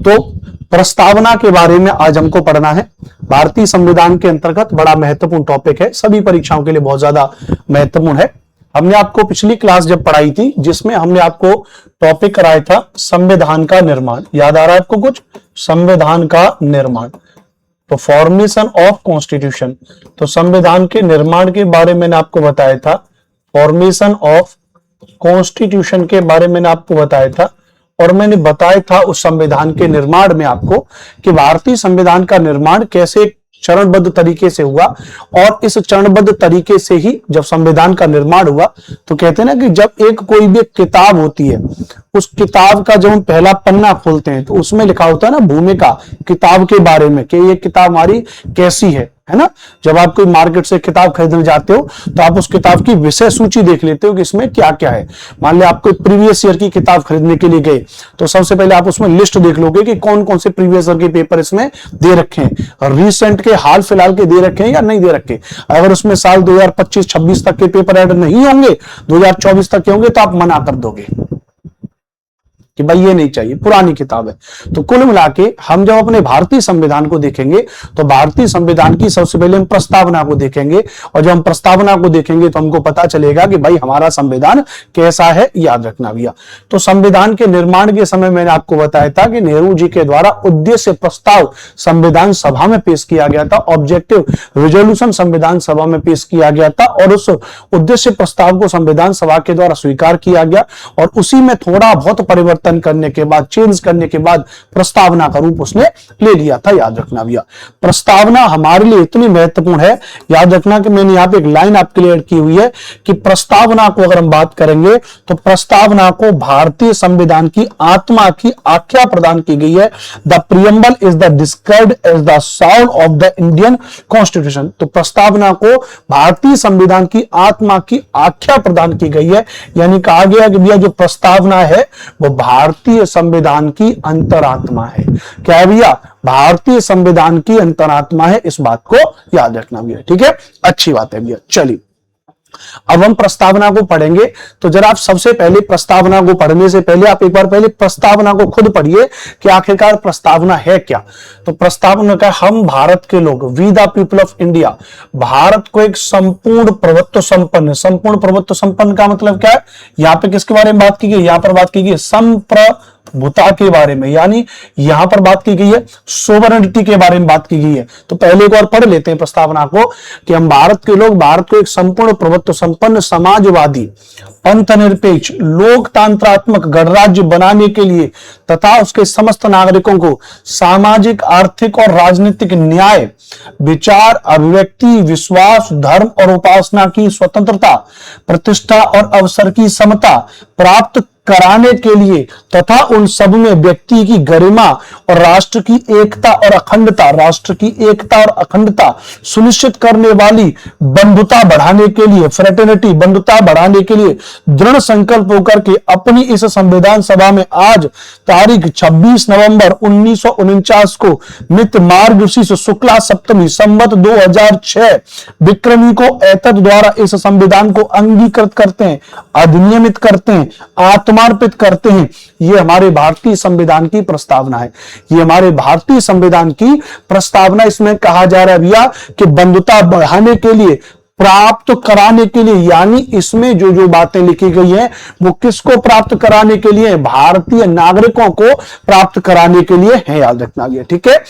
तो प्रस्तावना के बारे में आज हमको पढ़ना है। भारतीय संविधान के अंतर्गत बड़ा महत्वपूर्ण टॉपिक है, सभी परीक्षाओं के लिए बहुत ज्यादा महत्वपूर्ण है। हमने आपको पिछली क्लास जब पढ़ाई थी जिसमें हमने आपको टॉपिक कराया था संविधान का निर्माण, याद आ रहा है आपको कुछ? संविधान का निर्माण, तो फॉर्मेशन ऑफ कॉन्स्टिट्यूशन, तो संविधान के निर्माण के बारे में मैंने आपको बताया था, फॉर्मेशन ऑफ कॉन्स्टिट्यूशन के बारे में मैंने आपको बताया था। और मैंने बताया था उस संविधान के निर्माण में आपको कि भारतीय संविधान का निर्माण कैसे चरणबद्ध तरीके से हुआ, और इस चरणबद्ध तरीके से ही जब संविधान का निर्माण हुआ तो कहते हैं ना कि जब एक कोई भी किताब होती है, उस किताब का जब हम पहला पन्ना खोलते हैं तो उसमें लिखा होता है ना भूमिका किताब के बारे में कि ये किताब हमारी कैसी है ना। जब आप कोई मार्केट से किताब खरीदने जाते हो तो आप उस किताब की विषय सूची देख लेते हो कि इसमें क्या क्या है। मान लिया आप कोई प्रीवियस ईयर की किताब खरीदने के लिए गए तो सबसे पहले आप उसमें लिस्ट देख लोगे कि कौन कौन से प्रीवियस ईयर के पेपर इसमें दे रखे हैं, रिसेंट के हाल फिलहाल के दे रखे हैं या नहीं दे रखे। अगर उसमें साल 2025-26 तक के पेपर ऐड नहीं होंगे, 2024 तक के होंगे, तो आप मना कर दोगे कि भाई ये नहीं चाहिए, पुरानी किताब है। तो कुल मिला के हम जब अपने भारतीय संविधान को देखेंगे तो भारतीय संविधान की सबसे पहले हम प्रस्तावना को देखेंगे, और जब हम प्रस्तावना को देखेंगे तो हमको पता चलेगा कि भाई हमारा संविधान कैसा है, याद रखना भैया। तो संविधान के निर्माण के समय मैंने आपको बताया था कि नेहरू जी के द्वारा उद्देश्य प्रस्ताव संविधान सभा में पेश किया गया था, ऑब्जेक्टिव रिजोल्यूशन संविधान सभा में पेश किया गया था, और उस उद्देश्य प्रस्ताव को संविधान सभा के द्वारा स्वीकार किया गया, और उसी में थोड़ा बहुत परिवर्तन करने के बाद, चेंज करने के बाद प्रस्तावना का रूप उसने ले लिया था, याद रखना भैया। प्रस्तावना हमारे लिए इतनी महत्वपूर्ण है, याद रखना कि मैंने यहां पे एक लाइन आपके लिए ऐड की हुई है कि प्रस्तावना को अगर हम बात करेंगे तो प्रस्तावना को भारतीय संविधान की आत्मा की आख्या प्रदान की गई है। The preamble is the described as the soul of the Indian constitution. तो प्रस्तावना को भारतीय संविधान की आत्मा की आख्या प्रदान की गई है, यानी कहा गया कि भैया जो प्रस्तावना है वो भारतीय संविधान की अंतरात्मा है। क्या है भैया? भारतीय संविधान की अंतरात्मा है, इस बात को याद रखना भैया, ठीक है? अच्छी बात है भैया। चलिए अब हम प्रस्तावना को पढ़ेंगे, तो जरा आप सबसे पहले प्रस्तावना को पढ़ने से पहले आप एक बार पहले प्रस्तावना को खुद पढ़िए कि आखिरकार प्रस्तावना है क्या। तो प्रस्तावना का हम भारत के लोग, we the people of India, Bharat को एक संपूर्ण प्रभुत्व संपन्न, संपूर्ण प्रभुत्व संपन्न का मतलब क्या है? यहां पे किसके बारे में बात की गई? यहां पर बात की गई संप्रभुता के बारे में, यानी यहां पर बात की गई है सोवरेनिटी के बारे में बात की गई है। तो पहले एक बार पढ़ लेते हैं प्रस्तावना को कि हम भारत के लोग भारत को एक संपूर्ण प्रभुत्व संपन्न समाजवादी पंथ निरपेक्ष लोकतंत्रात्मक गणराज्य बनाने के लिए तथा उसके समस्त नागरिकों को सामाजिक आर्थिक और राजनीतिक न्याय, विचार, अभिव्यक्ति, विश्वास, धर्म और उपासना की स्वतंत्रता, प्रतिष्ठा और अवसर की समता प्राप्त कराने के लिए तथा उन सब में व्यक्ति की गरिमा और राष्ट्र की एकता और अखंडता सुनिश्चित करने वाली बंधुता बढ़ाने के लिए, फ्रेटर्निटी बंधुता बढ़ाने के लिए दृढ़ संकल्प होकर के अपनी इस संविधान सभा में आज तारीख 26 नवंबर 1949 को मित मार्गशीर्ष शुक्ला सप्तमी संवत 2006 विक्रमी को एतद द्वारा इस संविधान को अंगीकृत करते हैं, अधिनियमित करते हैं, आत्मार्पित करते हैं। ये हमारे भारतीय संविधान की प्रस्तावना है, ये हमारे भारतीय संविधान की प्रस्तावना। इसमें कहा जा रहा है भैया कि बंधुता बढ़ाने के लिए, प्राप्त कराने के लिए, यानी इसमें जो जो बातें लिखी गई हैं वो किसको प्राप्त कराने के लिए? भारतीय नागरिकों को प्राप्त कराने के लिए है, याद रखना भैया, ठीक है?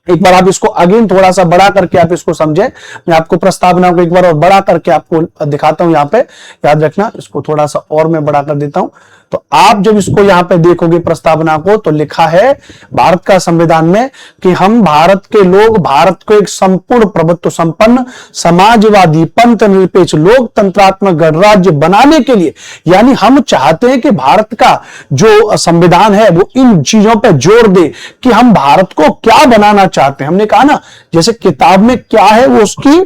एक बार आप इसको अगेन थोड़ा सा बड़ा करके आप इसको समझें। मैं आपको प्रस्तावना को एक बार और बड़ा करके आपको दिखाता हूं, यहां पे याद रखना। इसको थोड़ा सा और मैं बड़ा कर देता हूं, तो आप जब इसको यहां पे देखोगे प्रस्तावना को तो लिखा है भारत का संविधान में कि हम भारत के लोग भारत को एक संपूर्ण प्रभुत्व संपन्न समाजवादी पंथ निरपेक्ष लोकतंत्रात्मक गणराज्य बनाने के लिए, यानी हम चाहते हैं कि भारत का जो संविधान है वो इन चीजों पर जोर दे कि हम भारत को क्या बनाना चाहते हैं। हमने कहा ना जैसे किताब में क्या है वो उसकी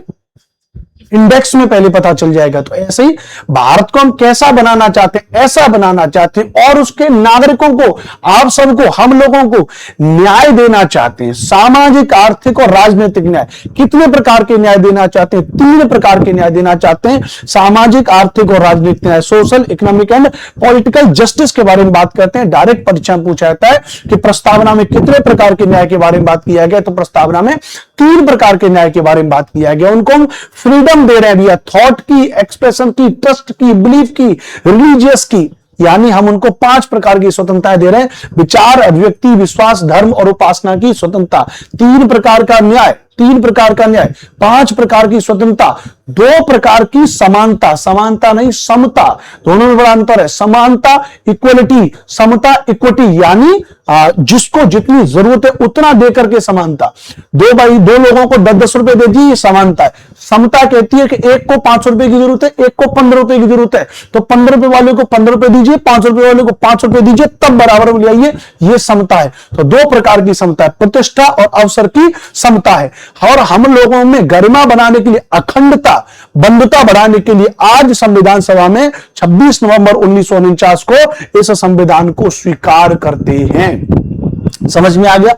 इंडेक्स में पहले पता चल जाएगा। तो ऐसे ही भारत को हम कैसा बनाना चाहते हैं, ऐसा बनाना चाहते हैं और उसके नागरिकों को, आप सबको, हम लोगों को न्याय देना चाहते हैं। सामाजिक, आर्थिक और राजनीतिक न्याय। कितने प्रकार के न्याय देना चाहते हैं? 3 प्रकार के न्याय देना चाहते हैं। सामाजिक, आर्थिक और राजनीतिक न्याय, social, economic and political justice के बारे में बात करते हैं। डायरेक्ट परीक्षा में पूछा जाता है कि प्रस्तावना में कितने प्रकार के न्याय के बारे में बात किया गया, तो प्रस्तावना में 3 प्रकार के न्याय के बारे में बात किया गया। उनको हम फ्रीडम दे रहे हैं भैया, थॉट की, एक्सप्रेशन की, ट्रस्ट की, बिलीफ की, रिलीजियस की, यानी हम उनको 5 प्रकार की स्वतंत्रता दे रहे हैं। विचार, अभिव्यक्ति, विश्वास, धर्म और उपासना की स्वतंत्रता। 3 प्रकार का न्याय, 3 प्रकार का न्याय, 5 प्रकार की स्वतंत्रता, 2 प्रकार की समानता, समानता नहीं समता, दोनों में बड़ा अंतर है। समानता इक्वलिटी, समता इक्विटी, यानी जिसको जितनी जरूरत है उतना देकर के समानता। 2 लोगों को 10-10 रुपए दे दी, ये समानता है। समता कहती है कि एक को 5 रुपए की जरूरत है, एक को 15 रुपए की जरूरत है, तो 15 रुपए वाले को 15 रुपए दीजिए, 5 रुपए वाले को 5 रुपए दीजिए, तब बराबर में लाइए, ये समता है। तो 2 प्रकार की समता है, प्रतिष्ठा और अवसर की समता है। और हम लोगों में गरिमा बनाने के लिए, अखंडता, बंधुता बढ़ाने के लिए आज संविधान सभा में 26 नवंबर 1949 को इस संविधान को स्वीकार करते हैं। समझ में आ गया?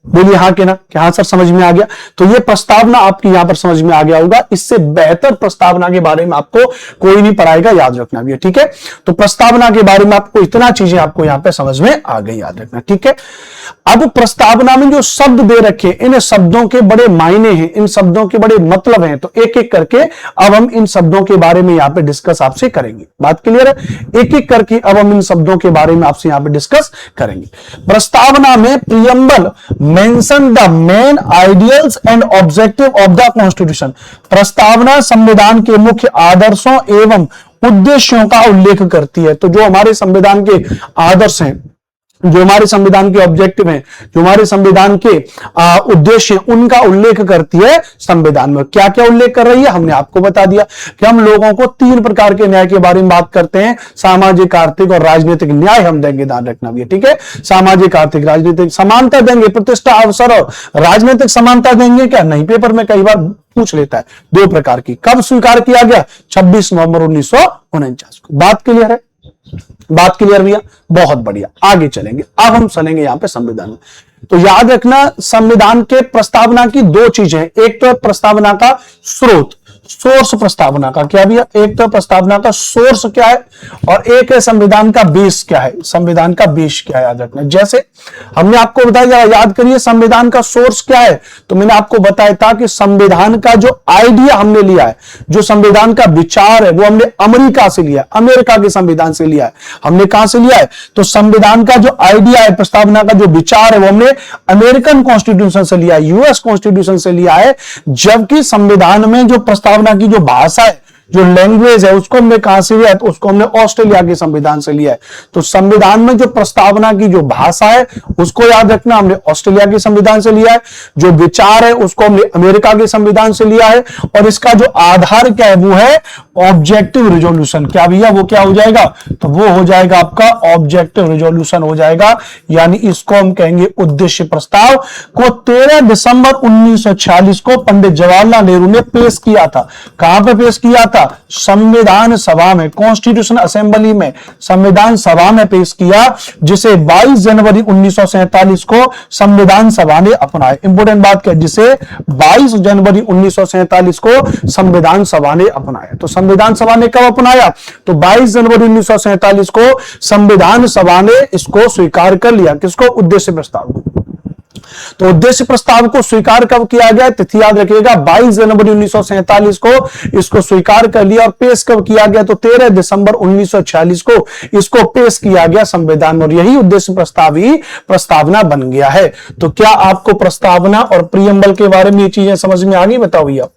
बोलिए हाँ के ना, कि हाँ सर समझ में आ गया। तो ये प्रस्तावना आपकी यहां पर समझ में आ गया होगा। इससे बेहतर प्रस्तावना के बारे में आपको कोई नहीं पढ़ाएगा, याद रखना भी है, ठीक है। तो प्रस्तावना के बारे में आपको इतना चीजें आपको यहां पे समझ में आ गई, याद रखना, ठीक है। अब प्रस्तावना में जो शब्द दे रखे, इन शब्दों के बड़े मायने हैं, इन शब्दों के बड़े मतलब हैं। तो एक एक करके अब हम इन शब्दों के बारे में यहां पे डिस्कस आपसे करेंगे। बात क्लियर है? एक एक करके अब हम इन शब्दों के बारे में आपसे यहां पे डिस्कस करेंगे। प्रस्तावना में preamble mention the main ideals and objective of the constitution. प्रस्तावना संविधान के मुख्य आदर्शों एवं उद्देश्यों का उल्लेख करती है। तो जो हमारे संविधान के आदर्श हैं, जो हमारे संविधान के ऑब्जेक्टिव हैं, जो हमारे संविधान के उद्देश्य हैं, उनका उल्लेख करती है संविधान में। क्या क्या उल्लेख कर रही है? हमने आपको बता दिया कि हम लोगों को 3 प्रकार के न्याय के बारे में बात करते हैं। सामाजिक, आर्थिक और राजनीतिक न्याय हम देंगे, ध्यान रखना भी है, ठीक है। सामाजिक, आर्थिक, राजनीतिक समानता देंगे, प्रतिष्ठा, अवसर और राजनीतिक समानता देंगे क्या? नहीं, पेपर में कई बार पूछ लेता है। 2 प्रकार की। कब स्वीकार किया गया? 26 नवंबर 1949 को। बात क्लियर है? बात क्लियर भैया? बहुत बढ़िया, आगे चलेंगे। अब हम चलेंगे यहां पे संविधान में। तो याद रखना, संविधान के प्रस्तावना की 2 चीजें, एक तो प्रस्तावना का स्रोत, सोर्स प्रस्तावना का क्या भैया? एक तो प्रस्तावना का सोर्स क्या है और एक है संविधान का बेस क्या है। संविधान का बेस क्या है, याद रखना। जैसे हमने आपको बताया, याद करिए संविधान का सोर्स क्या है, तो मैंने आपको बताया था कि संविधान का जो आइडिया हमने लिया है, जो संविधान का विचार है, वो हमने अमेरिका से लिया है, अमेरिका के संविधान से लिया है। हमने कहां से लिया है? तो संविधान का जो आइडिया है, प्रस्तावना का जो विचार है, वो हमने अमेरिकन कॉन्स्टिट्यूशन से लिया है, यूएस कॉन्स्टिट्यूशन से लिया है। जबकि संविधान में जो प्रस्तावना की जो भाषा है, जो लैंग्वेज है, उसको हमने कहां से लिया है? तो उसको हमने ऑस्ट्रेलिया के संविधान से लिया है। तो संविधान में जो प्रस्तावना की जो भाषा है, उसको याद रखना, हमने ऑस्ट्रेलिया के संविधान से लिया है। जो विचार है, उसको हमने अमेरिका के संविधान से लिया है। और इसका जो आधार क्या है, वो है ऑब्जेक्टिव रिजोल्यूशन। क्या भैया? वो क्या हो जाएगा? तो वो हो जाएगा आपका ऑब्जेक्टिव रिजोल्यूशन हो जाएगा। यानी इसको हम कहेंगे उद्देश्य प्रस्ताव, को 13 दिसंबर 1946 को पंडित जवाहरलाल नेहरू ने पेश किया था। कहां पर पेश किया था? संविधान सभा में, कॉन्स्टिट्यूशन असेंबली में, संविधान सभा में पेश किया, जिसे 22 जनवरी 1947 को संविधान सभा ने अपनाया। इंपोर्टेंट बात क्या? जिसे 22 जनवरी 1947 को संविधान सभा ने अपनाया। तो संविधान सभा ने कब अपनाया? तो 22 जनवरी 1947 को संविधान सभा ने इसको स्वीकार कर लिया। किसको? उद्देश्य प्रस्ताव को। तो उद्देश्य प्रस्ताव को स्वीकार कब किया गया? तिथि याद रखिएगा, 22 जनवरी 1947 को इसको स्वीकार कर लिया। और पेश कब किया गया? तो 13 दिसंबर 1946 को इसको पेश किया गया संविधान में। और यही उद्देश्य प्रस्ताव ही प्रस्तावना बन गया है। तो क्या आपको प्रस्तावना और प्रियम्बल के बारे में ये चीजें समझ में आ गई? बताओ भैया।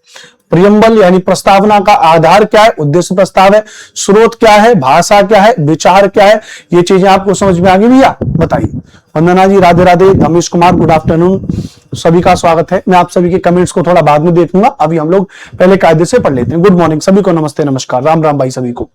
प्रियम्बल यानी प्रस्तावना का आधार क्या है? उद्देश्य प्रस्ताव है। स्रोत क्या है? भाषा क्या है? विचार क्या है? ये चीजें आपको समझ में आ गई भैया? बताइए। वंदना जी राधे राधे। रमेश कुमार गुड आफ्टरनून, सभी का स्वागत है। मैं आप सभी के कमेंट्स को थोड़ा बाद में देखूंगा, अभी हम लोग पहले कायदे से पढ़ लेते हैं। गुड मॉर्निंग सभी को, नमस्ते नमस्कार, राम राम भाई सभी को।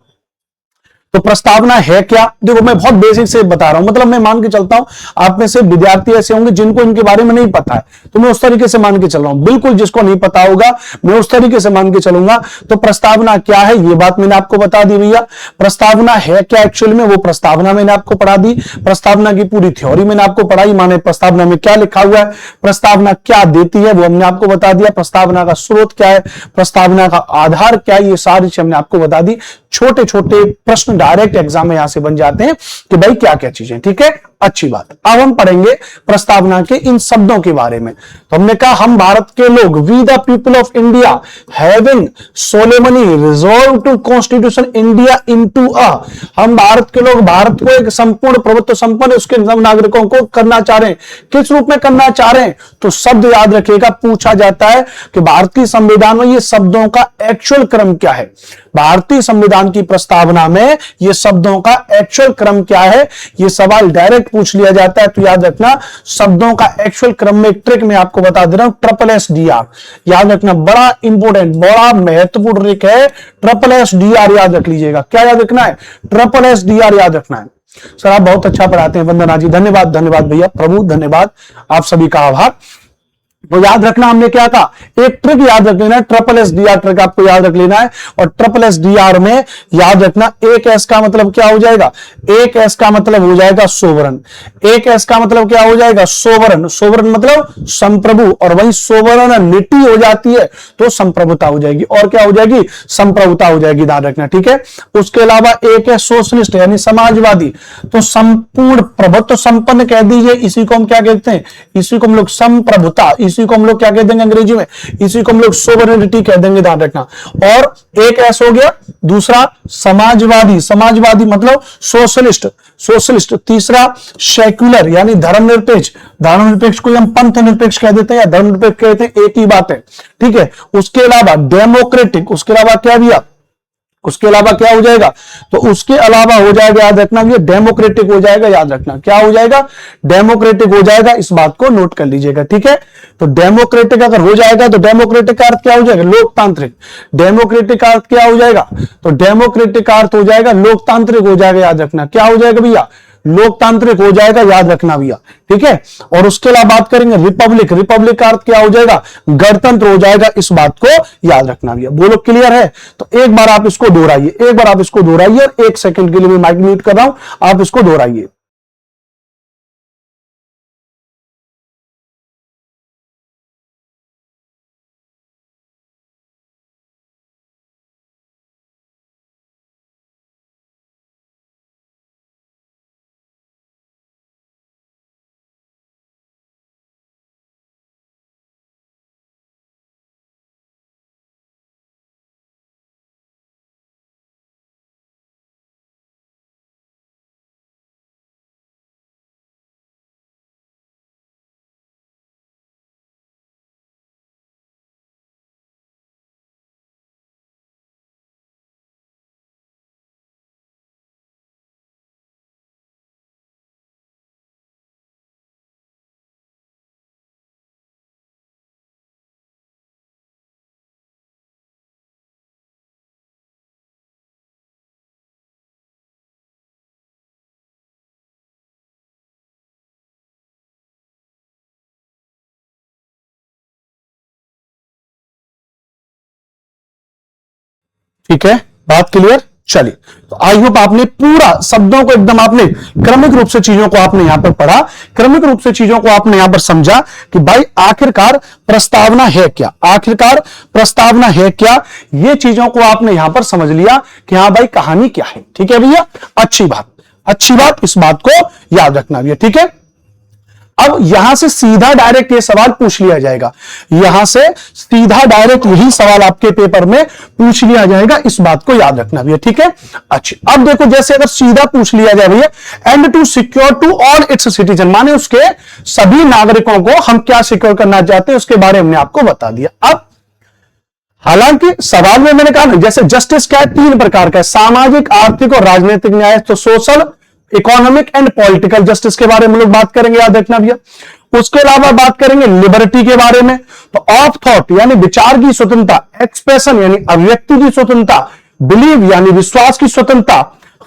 तो प्रस्तावना है क्या? देखो मैं बहुत बेसिक से बता रहा हूं, मतलब मैं मान के चलता हूं आप में से विद्यार्थी ऐसे होंगे जिनको इनके बारे में नहीं पता है, तो मैं उस तरीके से मान के चल रहा हूं। बिल्कुल जिसको नहीं पता होगा मैं उस तरीके से मान के चलूंगा। तो प्रस्तावना क्या है ये बात मैंने आपको बता दी भैया। प्रस्तावना है क्या एक्चुअल में, वो प्रस्तावना मैंने आपको पढ़ा दी। प्रस्तावना की पूरी थ्योरी मैंने आपको पढ़ाई, माने प्रस्तावना में क्या लिखा हुआ है, प्रस्तावना क्या देती है वो हमने आपको बता दिया, प्रस्तावना का स्रोत क्या है, प्रस्तावना का आधार क्या है, ये सारी चीजें हमने आपको बता दी। छोटे छोटे प्रश्न डायरेक्ट एग्जाम में यहां से बन जाते हैं कि भाई क्या क्या चीजें, ठीक है, अच्छी बात। अब हम पढ़ेंगे प्रस्तावना के इन शब्दों के बारे में। तो हमने कहा हम भारत के लोग, we the people of India having solemnly resolve to constitution India into a, हम भारत के लोग भारत को एक संपूर्ण प्रभुत्व संपन्न उसके सब नागरिकों को करना चाह रहे हैं। किस रूप में करना चाह रहे हैं? तो शब्द याद रखिएगा, पूछा जाता है कि भारतीय संविधान में ये शब्दों का एक्चुअल क्रम क्या है। भारतीय संविधान की प्रस्तावना में ये शब्दों का एक्चुअल क्रम क्या है, ये सवाल डायरेक्ट पूछ लिया जाता है। तो याद रखना शब्दों का एक्चुअल क्रम में एक ट्रिक मैं आपको बता दे रहा हूं, ट्रिपल एस डी आर याद रखना, बड़ा इंपॉर्टेंट बड़ा महत्वपूर्ण ट्रिक है। ट्रिपल एस डी आर याद रख लीजिएगा। क्या याद रखना है? ट्रिपल एस डी आर याद रखना है। सर आप बहुत अच्छा पढ़ाते हैं, वंदना जी धन्यवाद, धन्यवाद भैया, प्रभु धन्यवाद, आप सभी का आभार। तो याद रखना हमने क्या था, एक ट्रिक याद रख लेना है, triple S D R trick आपको याद रख लेना है। और ट्रिपल एस डी आर में याद रखना एक एस का मतलब क्या हो जाएगा, एक एस का मतलब हो जाएगा सोवरन, एक एस का मतलब क्या हो जाएगा, सोवरन, सोवरन मतलब संप्रभु, और वही सोवरनिटी हो जाती है तो संप्रभुता हो जाएगी, और क्या हो जाएगी, संप्रभुता हो जाएगी, ध्यान रखना, ठीक है। उसके अलावा एक है सोशलिस्ट यानी समाजवादी, तो संपूर्ण प्रभुत्व संपन्न कह दीजिए, इसी को हम क्या कहते हैं, इसी को हम लोग संप्रभुता, इसी को हम लोग क्या कह देंगे अंग्रेजी में, इसी को हम लोग सोवरेनिटी कह देंगे, ध्यान रखना। और एक ऐसा हो गया, दूसरा समाजवादी, समाजवादी मतलब सोशलिस्ट, सोशलिस्ट। तीसरा सेक्युलर यानी धर्मनिरपेक्ष, धर्मनिरपेक्ष को हम पंथ निरपेक्ष कह देते हैं या धर्मनिरपेक्ष कहते हैं, एक ही बात है, ठीक है। उसके अलावा डेमोक्रेटिक, उसके अलावा क्या दिया, उसके अलावा क्या हो जाएगा, तो उसके अलावा हो जाएगा, याद रखना ये डेमोक्रेटिक हो जाएगा, याद रखना क्या हो जाएगा, डेमोक्रेटिक हो जाएगा, इस बात को नोट कर लीजिएगा, ठीक है। तो डेमोक्रेटिक अगर हो जाएगा तो डेमोक्रेटिक का अर्थ क्या हो जाएगा, लोकतांत्रिक। डेमोक्रेटिक का अर्थ क्या हो जाएगा, तो डेमोक्रेटिक का अर्थ हो जाएगा लोकतांत्रिक हो जाएगा, याद रखना क्या हो जाएगा भैया, लोकतांत्रिक हो जाएगा, याद रखना भैया, ठीक है। और उसके अलावा बात करेंगे रिपब्लिक, रिपब्लिक का अर्थ क्या हो जाएगा, गणतंत्र हो जाएगा, इस बात को याद रखना भैया। बोलो क्लियर है? तो एक बार आप इसको दोहराइए, एक बार आप इसको दोहराइए, और एक सेकंड के लिए मैं माइक म्यूट कर रहा हूं, आप इसको दोहराइए। ठीक है, बात क्लियर? चलिए, तो आई होप आपने पूरा शब्दों को एकदम आपने क्रमिक रूप से चीजों को आपने यहां पर पढ़ा, क्रमिक रूप से चीजों को आपने यहां पर समझा कि भाई आखिरकार प्रस्तावना है क्या, आखिरकार प्रस्तावना है क्या, ये चीजों को आपने यहां पर समझ लिया कि हाँ भाई कहानी क्या है, ठीक है भैया, अच्छी बात, अच्छी बात, इस बात को याद रखना भैया, ठीक है। अब यहां से सीधा डायरेक्ट ये सवाल पूछ लिया जाएगा, यहां से सीधा डायरेक्ट यही सवाल आपके पेपर में पूछ लिया जाएगा, इस बात को याद रखना भैया, ठीक है। अच्छा अब देखो, जैसे अगर सीधा पूछ लिया जाए भैया, and to secure to all its citizen, माने उसके सभी नागरिकों को हम क्या सिक्योर करना चाहते हैं उसके बारे में हमने आपको बता दिया। अब हालांकि सवाल में मैंने कहा जैसे जस्टिस क्या है, तीन प्रकार का है, सामाजिक, आर्थिक और राजनीतिक न्याय, तो social, economic and political justice के बारे में लोग बात करेंगे, याद रखना भैया। उसके अलावा बात करेंगे लिबर्टी के बारे में, तो ऑफ थॉट यानी विचार की स्वतंत्रता, एक्सप्रेशन यानी अभिव्यक्ति की स्वतंत्रता, बिलीव यानी विश्वास की स्वतंत्रता,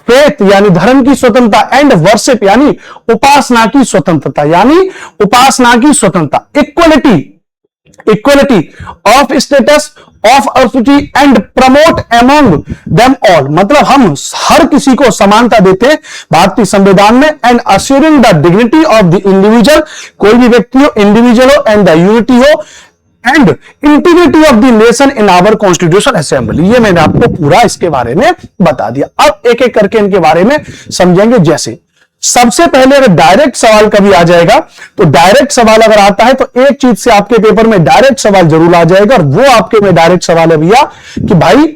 फेथ यानी धर्म की स्वतंत्रता, एंड वर्शिप यानी उपासना की स्वतंत्रता, यानी उपासना की स्वतंत्रता, equality of status of authority and promote among them all, मतलब हम हर किसी को समानता देते हैं भारतीय संविधान में, and assuring the dignity of the individual, कोई भी व्यक्ति हो, इंडिविजुअल हो, एंड द यूनिटी हो and integrity of the nation in our constitution assembly. ये मैंने आपको पूरा इसके बारे में बता दिया। अब एक एक करके इनके बारे में समझेंगे। जैसे सबसे पहले अगर डायरेक्ट सवाल कभी आ जाएगा, तो डायरेक्ट सवाल अगर आता है तो एक चीज से आपके पेपर में डायरेक्ट सवाल जरूर आ जाएगा, और वो आपके में डायरेक्ट सवाल है भैया कि भाई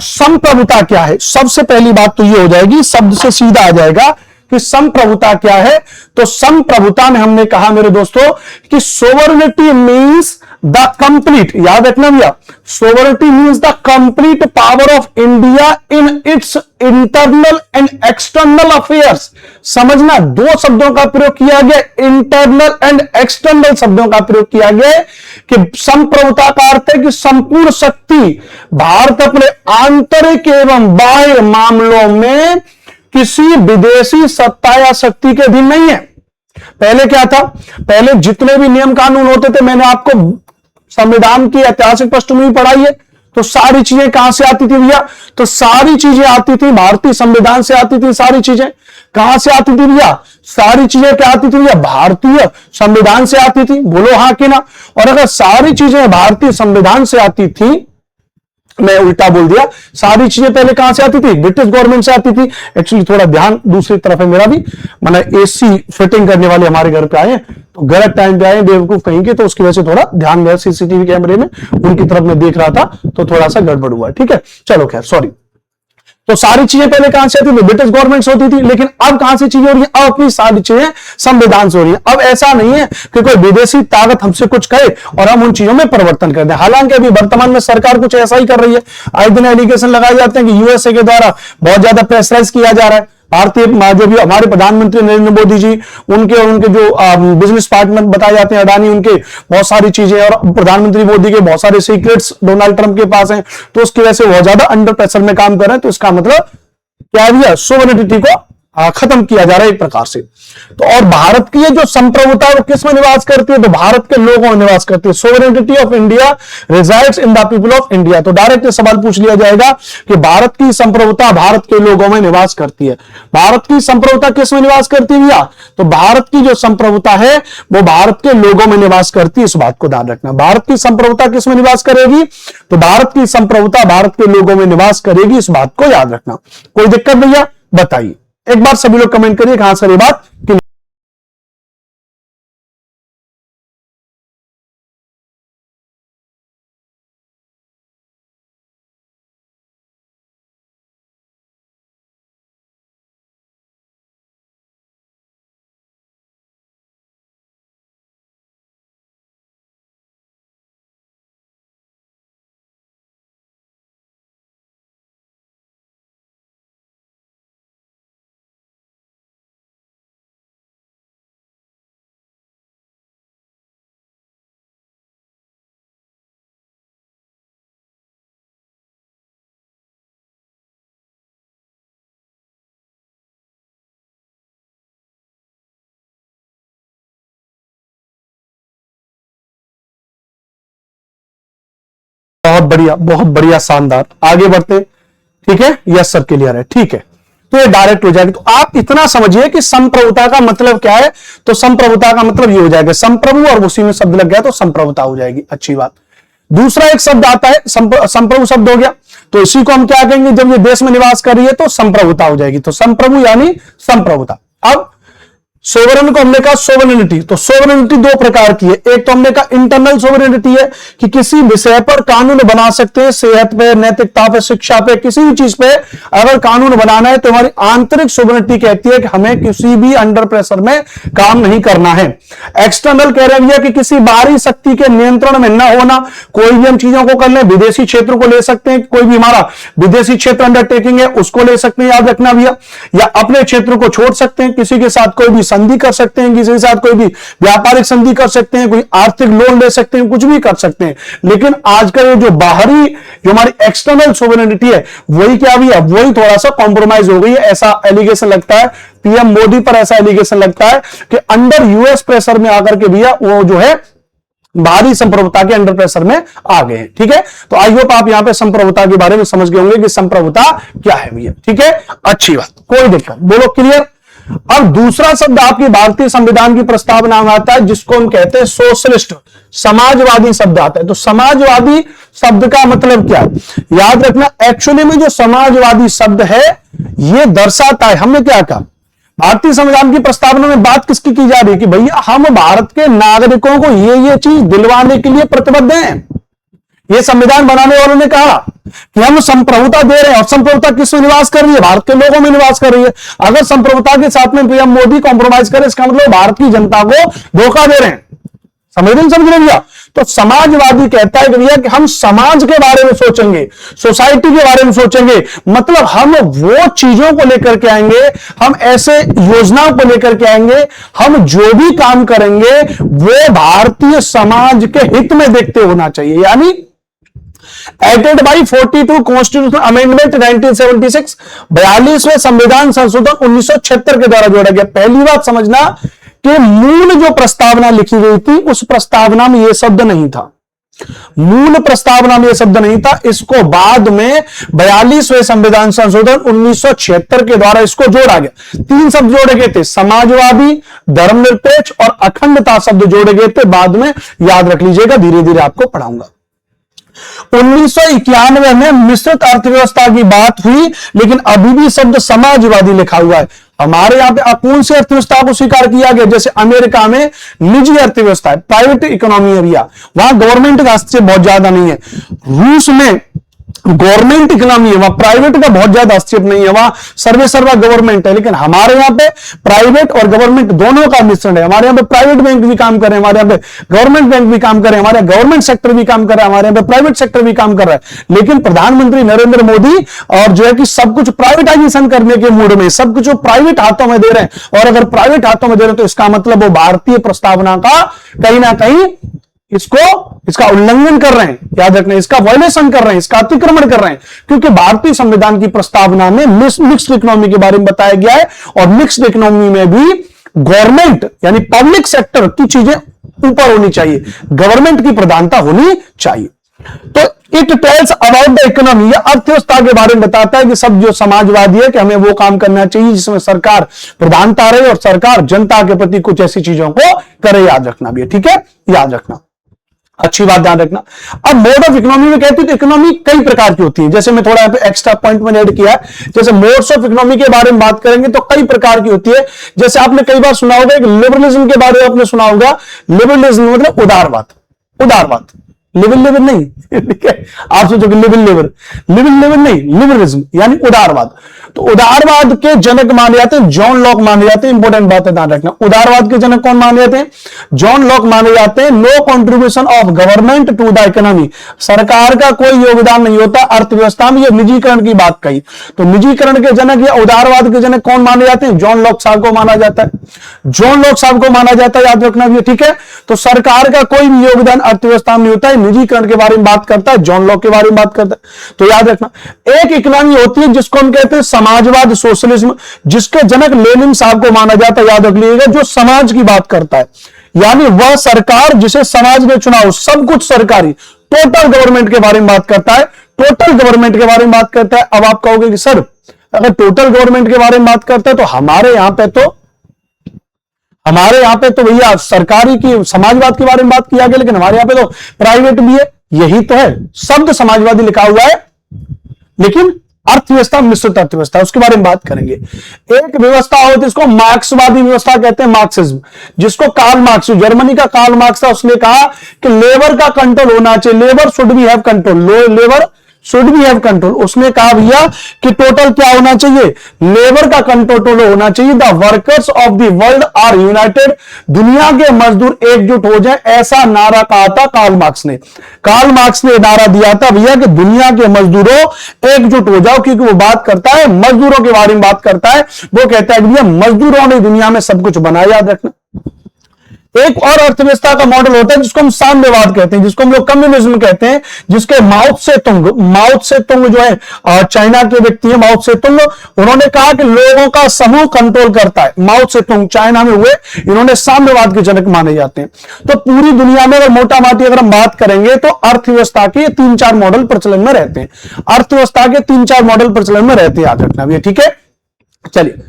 संप्रभुता क्या है। सबसे पहली बात तो ये हो जाएगी, शब्द से सीधा आ जाएगा कि संप्रभुता क्या है। तो संप्रभुता में हमने कहा मेरे दोस्तों कि सोवरेनिटी मींस द कंप्लीट, याद रखना भैया, sovereignty means the complete power of India in its internal and external affairs. समझना, दो शब्दों का प्रयोग किया गया, इंटरनल एंड एक्सटर्नल शब्दों का प्रयोग किया गया कि संप्रभुता का अर्थ है कि संपूर्ण शक्ति भारत अपने आंतरिक एवं बाह्य मामलों में किसी विदेशी सत्ता या शक्ति के अधीन नहीं है। पहले क्या था, पहले जितने भी नियम कानून होते थे, मैंने आपको संविधान की ऐतिहासिक पृष्ठभूमि पढ़ाई है, तो सारी चीजें कहां से आती थी भैया, तो सारी चीजें आती थी भारतीय संविधान से आती थी। सारी चीजें कहां से आती थी भैया, सारी चीजें क्या आती थी भैया, भारतीय संविधान से आती थी। बोलो हाँ कि ना। और अगर सारी चीजें भारतीय संविधान से आती थी, मैं उल्टा बोल दिया, सारी चीजें पहले कहां से आती थी, ब्रिटिश गवर्नमेंट से आती थी। एक्चुअली थोड़ा ध्यान दूसरी तरफ है मेरा भी, मैंने एसी फिटिंग करने वाले हमारे घर पे आए, तो गलत टाइम पे आए बेवकूफ कहेंगे, तो उसकी वजह से थोड़ा ध्यान गया सीसीटीवी कैमरे में, उनकी तरफ मैं देख रहा था तो थोड़ा सा गड़बड़ हुआ। ठीक है, चलो खैर सॉरी। तो सारी चीजें पहले कहां से आती थी, ब्रिटिश गवर्नमेंट से होती थी, लेकिन अब कहां से चीजें हो रही है, अब अपनी सारी चीजें संविधान से हो रही है। अब ऐसा नहीं है कि कोई विदेशी ताकत हमसे कुछ कहे और हम उन चीजों में परिवर्तन कर दें। हालांकि अभी वर्तमान में सरकार कुछ ऐसा ही कर रही है। आए दिन एलिगेशन लगाए जाते हैं कि यूएसए के द्वारा बहुत ज्यादा प्रेशराइज किया जा रहा है भारतीय, जो भी हमारे प्रधानमंत्री नरेंद्र मोदी जी, उनके और उनके जो बिजनेस पार्टनर बताए जाते हैं अडानी, उनके बहुत सारी चीजें, और प्रधानमंत्री मोदी के बहुत सारे सीक्रेट्स डोनाल्ड ट्रंप के पास हैं, तो उसकी वजह से बहुत ज्यादा अंडर प्रेशर में काम कर रहे हैं। तो इसका मतलब क्या है, सोवरेनिटी को खत्म किया जा रहा है एक प्रकार से। तो और भारत की जो संप्रभुता वो किस में निवास करती है, तो भारत के लोगों में निवास करती है। Sovereignty of India resides in the people of India. तो डायरेक्ट सवाल पूछ लिया जाएगा कि भारत की संप्रभुता भारत के लोगों में निवास करती है। भारत की संप्रभुता किस में निवास करती है भैया, तो भारत की जो संप्रभुता है वो भारत के लोगों में निवास करती है। इस बात को ध्यान रखना, भारत की संप्रभुता किस में निवास करेगी, तो भारत की संप्रभुता भारत के लोगों में निवास करेगी। इस बात को याद रखना। कोई दिक्कत भैया बताइए, एक बार सभी लोग कमेंट करिए कहां से ये बात क्लियर। बहुत बढ़िया शानदार, आगे बढ़ते। ठीक है, यस सर क्लियर है। ठीक है, तो ये डायरेक्ट हो जाएगा। तो आप इतना समझिए कि संप्रभुता का मतलब क्या है, तो संप्रभुता का मतलब ये हो जाएगा संप्रभु, और उसी में शब्द लग गया तो संप्रभुता हो जाएगी। अच्छी बात। दूसरा एक शब्द आता है संप्रभु शब्द हो गया, तो इसी को हम क्या कहेंगे, जब ये देश में निवास कर रही है तो संप्रभुता हो जाएगी। तो संप्रभु यानी संप्रभुता। अब सोवरेन को हमने कहा सोवरेनिटी, तो सोवरेनिटी दो प्रकार की है। एक तो हमने कहा इंटरनल सोवरेनिटी है कि किसी विषय पर कानून बना सकते हैं, सेहत पे, नैतिकता पे, शिक्षा पे, किसी भी चीज पे अगर कानून बनाना है तो हमारी आंतरिक सोवरेनिटी कहती है कि हमें किसी भी अंडर प्रेशर में काम नहीं करना है। एक्सटर्नल कह रहे हैं कि किसी बाहरी शक्ति के नियंत्रण में न होना, कोई भी हम चीजों को कर ले, विदेशी क्षेत्र को ले सकते हैं, कोई भी हमारा विदेशी क्षेत्र अंडरटेकिंग है उसको ले सकते हैं, याद रखना भैया, या अपने क्षेत्र को छोड़ सकते हैं, किसी के साथ कोई भी संधि कर सकते हैं किसी के साथ, कोई भी व्यापारिक संधि कर सकते हैं, कोई आर्थिक लोन ले सकते हैं, कुछ भी कर सकते हैं। लेकिन आजकल ये जो बाहरी, जो हमारी एक्सटर्नल सोवरेनिटी है, वही क्या भी है, वही थोड़ा सा कॉम्प्रोमाइज हो गई है, ऐसा एलिगेशन लगता है। पीएम मोदी पर ऐसा एलिगेशन लगता है कि अंडर यूएस प्रेशर में आकर के भैया वो जो है बाहरी संप्रभुता के अंडर प्रेशर में आ गए हैं। ठीक है, तो आई होप आप यहां पे संप्रभुता के बारे में समझ गए होंगे कि संप्रभुता क्या है भैया। ठीक है, अच्छी बात, कोई दिक्कत, बोलो क्लियर। अब दूसरा शब्द आपकी भारतीय संविधान की प्रस्तावना में आता है जिसको हम कहते हैं सोशलिस्ट, समाजवादी शब्द आता है। तो समाजवादी शब्द का मतलब क्या है, याद रखना, एक्चुअली में जो समाजवादी शब्द है ये दर्शाता है, हमने क्या कहा, भारतीय संविधान की प्रस्तावना में बात किसकी की जा रही है कि भैया हम भारत के नागरिकों को ये चीज दिलवाने के लिए प्रतिबद्ध हैं। ये संविधान बनाने वालों ने कहा कि हम संप्रभुता दे रहे हैं, और संप्रभुता किसमें निवास कर रही है, भारत के लोगों में निवास कर रही है। अगर संप्रभुता के साथ में पीएम मोदी कॉम्प्रोमाइज करे, इसका मतलब भारत की जनता को धोखा दे रहे हैं। समझ रहे भैया। तो समाजवादी कहता है कि भैया कि हम समाज के बारे में सोचेंगे, सोसाइटी के बारे में सोचेंगे, मतलब हम वो चीजों को लेकर के आएंगे, हम ऐसे योजनाओं को लेकर के आएंगे, हम जो भी काम करेंगे वो भारतीय समाज के हित में देखते होना चाहिए। यानी एक्टेड बाई 42 कॉन्स्टिट्यूशनल अमेंडमेंट 1976, 42वें संविधान संशोधन 1976 के द्वारा जोड़ा गया। पहली बात समझना कि मूल जो प्रस्तावना लिखी गई थी उस प्रस्तावना में यह शब्द नहीं था, मूल प्रस्तावना में यह शब्द नहीं था, इसको बाद में 42वें संविधान संशोधन 1976 के द्वारा इसको जोड़ा गया। 3 शब्द जोड़े गए थे, समाजवादी, धर्मनिरपेक्ष और अखंडता शब्द जोड़े गए थे। बाद में याद रख लीजिएगा, धीरे धीरे आपको पढ़ाऊंगा। 1991 में मिश्रित अर्थव्यवस्था की बात हुई, लेकिन अभी भी शब्द समाजवादी लिखा हुआ है। हमारे यहां पे कौन सी अर्थव्यवस्था को स्वीकार किया गया, जैसे अमेरिका में निजी अर्थव्यवस्था है, प्राइवेट इकोनॉमी है भैया, वहां गवर्नमेंट का हस्तक्षेप बहुत ज्यादा नहीं है। रूस में गवर्नमेंट इकोनॉमी है, वहां प्राइवेट का बहुत ज्यादा हस्तक्षेप नहीं है, वहां सर्वे सर्वा गवर्नमेंट है। लेकिन हमारे यहां पे प्राइवेट और गवर्नमेंट दोनों का मिश्रण है। हमारे यहां पे प्राइवेट बैंक भी काम कर रहे हैं, हमारे यहां पे गवर्नमेंट बैंक भी काम कर रहे हैं, हमारे गवर्नमेंट सेक्टर भी काम कर रहा है, हमारे यहां पे प्राइवेट सेक्टर भी काम कर रहा है। लेकिन प्रधानमंत्री नरेंद्र मोदी और जो है कि सब कुछ प्राइवेटाइजेशन करने के मूड में, सब कुछ प्राइवेट हाथों में दे रहे हैं। और अगर प्राइवेट हाथों में दे रहे हैं तो इसका मतलब वो भारतीय प्रस्तावना का कहीं ना कहीं इसका उल्लंघन कर रहे हैं। याद रखना, इसका वायलेशन कर रहे हैं, इसका अतिक्रमण कर रहे हैं, क्योंकि भारतीय संविधान की प्रस्तावना में मिक्स्ड इकोनॉमी के बारे में बताया गया है। और मिक्स्ड इकोनॉमी में भी गवर्नमेंट यानी पब्लिक सेक्टर की चीजें ऊपर होनी चाहिए, गवर्नमेंट की प्रधानता होनी चाहिए। तो it tells about the economy, या अर्थव्यवस्था के बारे में बताता है कि सब जो समाजवादी है कि हमें वो काम करना चाहिए जिसमें सरकार प्रधानता रहे और सरकार जनता के प्रति कुछ ऐसी चीजों को करे। याद रखना भी है, ठीक है, याद रखना, अच्छी बात ध्यान रखना। अब मोड ऑफ इकोनॉमी में कहते हैं तो इकोनॉमी कई प्रकार की होती है, जैसे मैं थोड़ा यहाँ पे एक्स्ट्रा पॉइंट में ऐड किया है। जैसे मोड्स ऑफ इकोनॉमी के बारे में बात करेंगे तो कई प्रकार की होती है। जैसे आपने कई बार सुना होगा, एक लिबरलिज्म के बारे में आपने सुना होगा। लिबरलिज्म मतलब उदारवाद, उदारवाद, लिबर नहीं, ठीक है, आप सोचोगे लिबर नहीं, लिबरलिज्म यानी उदारवाद। तो उदारवाद के जनक माने जाते हैं जॉन लॉक माने जाते हैं। इंपॉर्टेंट बात है, ध्यान रखना, उदारवाद के जनक कौन माने जाते हैं, जॉन लॉक माने जाते हैं। No contribution of government to the economy, सरकार का कोई योगदान नहीं होता अर्थव्यवस्था में। ये निजीकरण की बात कही, तो निजीकरण के जनक या उदारवाद के जनक कौन माने जाते हैं, जॉन लॉक साहब को माना जाता है, जॉन लॉक साहब को माना जाता है, याद रखना भी, ठीक है। तो सरकार का कोई भी योगदान अर्थव्यवस्था में नहीं होता है। निजीकरण के बारे में बात करता है, जॉन लॉक के बारे में बात करता है। तो याद रखना, एक इकोनॉमी होती है जिसको हम कहते हैं समाजवाद, सोशलिज्म, जिसके जनक लेनिन साहब को माना जाता है। याद रख लीजिएगा, जो समाज की बात करता है, यानी वह सरकार जिसे समाज ने चुना हो, सब कुछ सरकारी, टोटल गवर्नमेंट के बारे में बात करता है, टोटल गवर्नमेंट के बारे में बात करता है। अब आप कहोगे कि सर अगर टोटल गवर्नमेंट के बारे में बात करता है तो हमारे यहां पे तो भैया सरकारी की समाजवाद के बारे में बात किया गया, लेकिन हमारे यहां पे तो प्राइवेट भी है। यही तो है, शब्द समाजवादी लिखा हुआ है, लेकिन अर्थव्यवस्था मिश्रित अर्थव्यवस्था, उसके बारे में बात करेंगे। एक व्यवस्था होती है, इसको मार्क्सवादी व्यवस्था कहते हैं, मार्क्सिज्म, जिसको कार्ल मार्क्स, जर्मनी का कार्ल मार्क्स था, उसने कहा कि लेबर का कंट्रोल होना चाहिए, labour should be have control, labour should be have control. उसने कहा भैया कि टोटल क्या होना चाहिए, लेबर का कंट्रोल होना चाहिए। The workers of the world are united, दुनिया के मजदूर एकजुट हो जाए, ऐसा नारा कहा था कार्ल मार्क्स ने। कार्ल मार्क्स ने नारा दिया था भैया कि दुनिया के मजदूरों एकजुट हो जाओ, क्योंकि वो बात करता है मजदूरों के बारे में, बात करता है, वो कहता है कि भैया मजदूरों ने दुनिया में सब कुछ बनाया। याद रखना, एक और अर्थव्यवस्था का मॉडल होता है जिसको हम साम्यवाद कहते हैं, जिसको हम लोग कम्युनिज्म कहते हैं, जिसके माओ त्से तुंग जो है चाइना के व्यक्ति है, माओ त्से तुंग, उन्होंने कहा कि लोगों का समूह कंट्रोल करता है। माओ त्से तुंग चाइना में हुए, इन्होंने साम्यवाद के जनक माने जाते हैं। तो पूरी दुनिया में अगर मोटा माटी अगर हम बात करेंगे तो अर्थव्यवस्था के 3-4 मॉडल प्रचलन में रहते हैं, अर्थव्यवस्था के 3-4 मॉडल प्रचलन में रहते हैं, याद रखना भैया, ठीक है। चलिए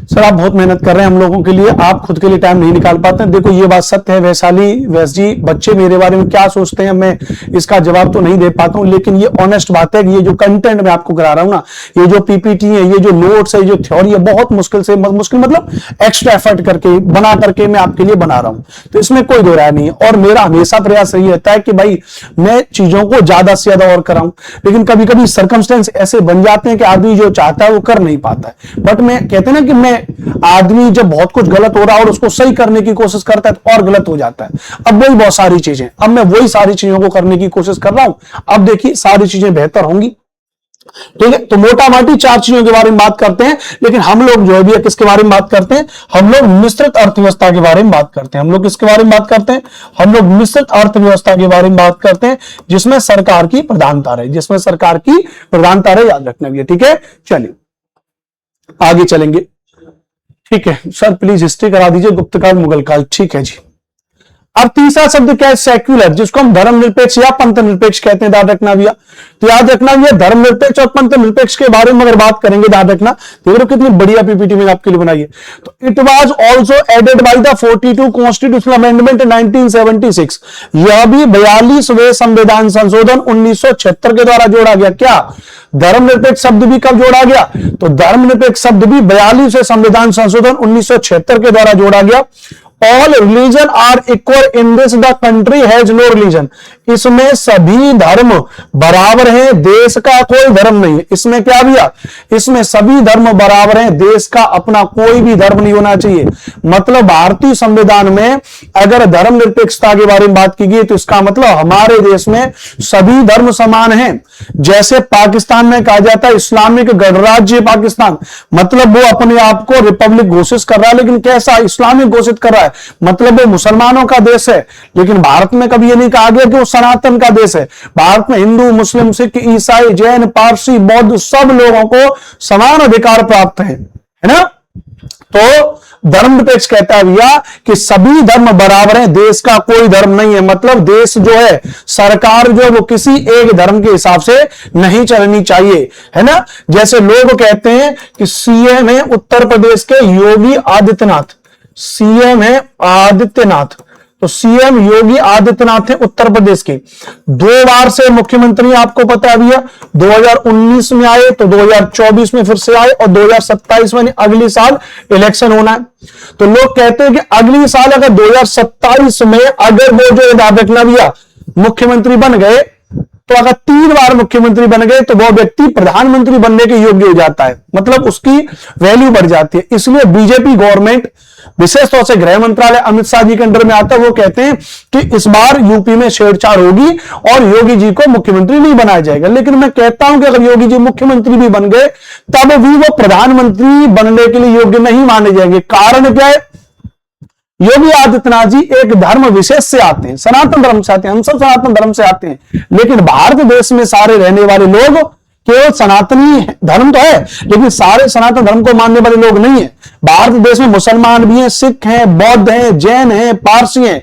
सर, आप बहुत मेहनत कर रहे हैं हम लोगों के लिए, आप खुद के लिए टाइम नहीं निकाल पाते हैं। देखो ये बात सत्य है वैशाली, वैश जी, बच्चे मेरे बारे में क्या सोचते हैं मैं इसका जवाब तो नहीं दे पाता हूं, लेकिन ये ऑनेस्ट बात है कि ये जो कंटेंट मैं आपको करा रहा हूं ना, ये जो पीपीटी है, ये जो नोट्स है, ये जो थ्योरी है, बहुत मुश्किल से मुश्किल मतलब एक्स्ट्रा एफर्ट करके बना करके मैं आपके लिए बना रहा हूं, तो इसमें कोई दो राय नहीं है। और मेरा हमेशा प्रयास यही रहता है कि भाई मैं चीजों को ज्यादा से ज्यादा और कराऊं, लेकिन कभी कभी सर्कमस्टेंस ऐसे बन जाते हैं कि आदमी जो चाहता है वो कर नहीं पाता है। बट मैं कहते हैं ना कि मैं आदमी जब बहुत कुछ गलत हो रहा है और उसको सही करने की कोशिश करता है तो और गलत हो जाता है। अब वही बहुत सारी चीजें, अब मैं वही सारी चीजों को करने की कोशिश कर रहा हूं, अब देखिए सारी चीजें बेहतर होंगी, ठीक है। तो मोटा माटी 4 चीजों के बारे में बात करते हैं, लेकिन हम लोग जो है भी किसके बारे में बात करते हैं, हम लोग मिश्रित अर्थव्यवस्था के बारे में बात करते हैं। हम लोग किसके बारे में बात करते हैं, हम लोग मिश्रित अर्थव्यवस्था के बारे में बात करते हैं, जिसमें सरकार की प्रधानता रहे, जिसमें सरकार की प्रधानता रहे, याद रखना भी है, ठीक है। चलिए आगे चलेंगे, ठीक है। सर प्लीज हिस्ट्री करा दीजिए, गुप्त काल मुगल काल, ठीक है जी। अब तीसरा शब्द क्या है, सेक्युलर, जिसको हम धर्मनिरपेक्ष या पंथ निरपेक्ष कहते हैं, याद रखना भैया। तो याद रखना ये धर्मनिरपेक्ष और पंथ निरपेक्ष के बारे में अगर बात करेंगे, याद रखना, देखो कितनी बढ़िया पीपीटी मैंने आपके लिए बनाई है। तो it was also added by the 42 constitutional amendment 1976, यह भी 42वें संविधान संशोधन 1976 के द्वारा जोड़ा गया। क्या धर्मनिरपेक्ष शब्द भी कब जोड़ा गया, तो धर्मनिरपेक्ष शब्द भी 42वें संविधान संशोधन 1976 के द्वारा जोड़ा गया। All religion are equal in this, the country has no religion, इसमें सभी धर्म बराबर हैं, देश का कोई धर्म नहीं है। इसमें क्या भैया, इसमें सभी धर्म बराबर हैं, देश का अपना कोई भी धर्म नहीं होना चाहिए। मतलब भारतीय संविधान में अगर धर्मनिरपेक्षता के बारे में बात की गई तो इसका मतलब हमारे देश में सभी धर्म समान हैं। जैसे पाकिस्तान में कहा जाता है इस्लामिक गणराज्य पाकिस्तान, मतलब वो अपने आप को रिपब्लिक घोषित कर रहा है, लेकिन कैसा इस्लामिक घोषित कर रहा है, मतलब वो मुसलमानों का देश है। लेकिन भारत में कभी ये नहीं कहा गया कि वो सनातन का देश है। भारत में हिंदू, मुस्लिम, सिख, ईसाई, जैन, पारसी, बौद्ध सब लोगों को समान अधिकार प्राप्त है ना। तो धर्मनिरपेक्ष कहता है भैया कि सभी धर्म बराबर हैं, देश का कोई धर्म नहीं है। मतलब देश जो है, सरकार जो है वो किसी एक धर्म के हिसाब से नहीं चलनी चाहिए, है ना। जैसे लोग कहते हैं कि सीएम है उत्तर प्रदेश के योगी आदित्यनाथ, सीएम है आदित्यनाथ, तो सीएम योगी आदित्यनाथ है उत्तर प्रदेश के, 2 बार से मुख्यमंत्री आपको पता है भैया। 2019 में आए, तो 2024 में फिर से आए, और 2027 में अगले साल इलेक्शन होना है। तो लोग कहते हैं कि अगली साल अगर 2027 में अगर वो जो याद रखना भैया मुख्यमंत्री बन गए, तो अगर 3 बार मुख्यमंत्री बन गए तो वो व्यक्ति प्रधानमंत्री बनने के योग्य हो जाता है, मतलब उसकी वैल्यू बढ़ जाती है। इसलिए बीजेपी गवर्नमेंट, विशेष तौर से गृह मंत्रालय अमित शाह जी के अंडर में आता है, वो कहते हैं कि इस बार यूपी में छेड़छाड़ होगी और योगी जी को मुख्यमंत्री नहीं बनाया जाएगा। लेकिन मैं कहता हूं कि अगर योगी जी मुख्यमंत्री भी बन गए तब भी वो प्रधानमंत्री बनने के लिए योग्य नहीं माने जाएंगे। कारण क्या है, योगी आदित्यनाथ जी एक धर्म विशेष से आते हैं, सनातन धर्म से आते हैं, हम सब सनातन धर्म से आते हैं। लेकिन भारत देश में सारे रहने वाले लोग केवल सनातनी धर्म तो है, लेकिन सारे सनातन धर्म को मानने वाले लोग नहीं है। भारत देश में मुसलमान भी हैं, सिख हैं, बौद्ध हैं, जैन हैं, पारसी हैं,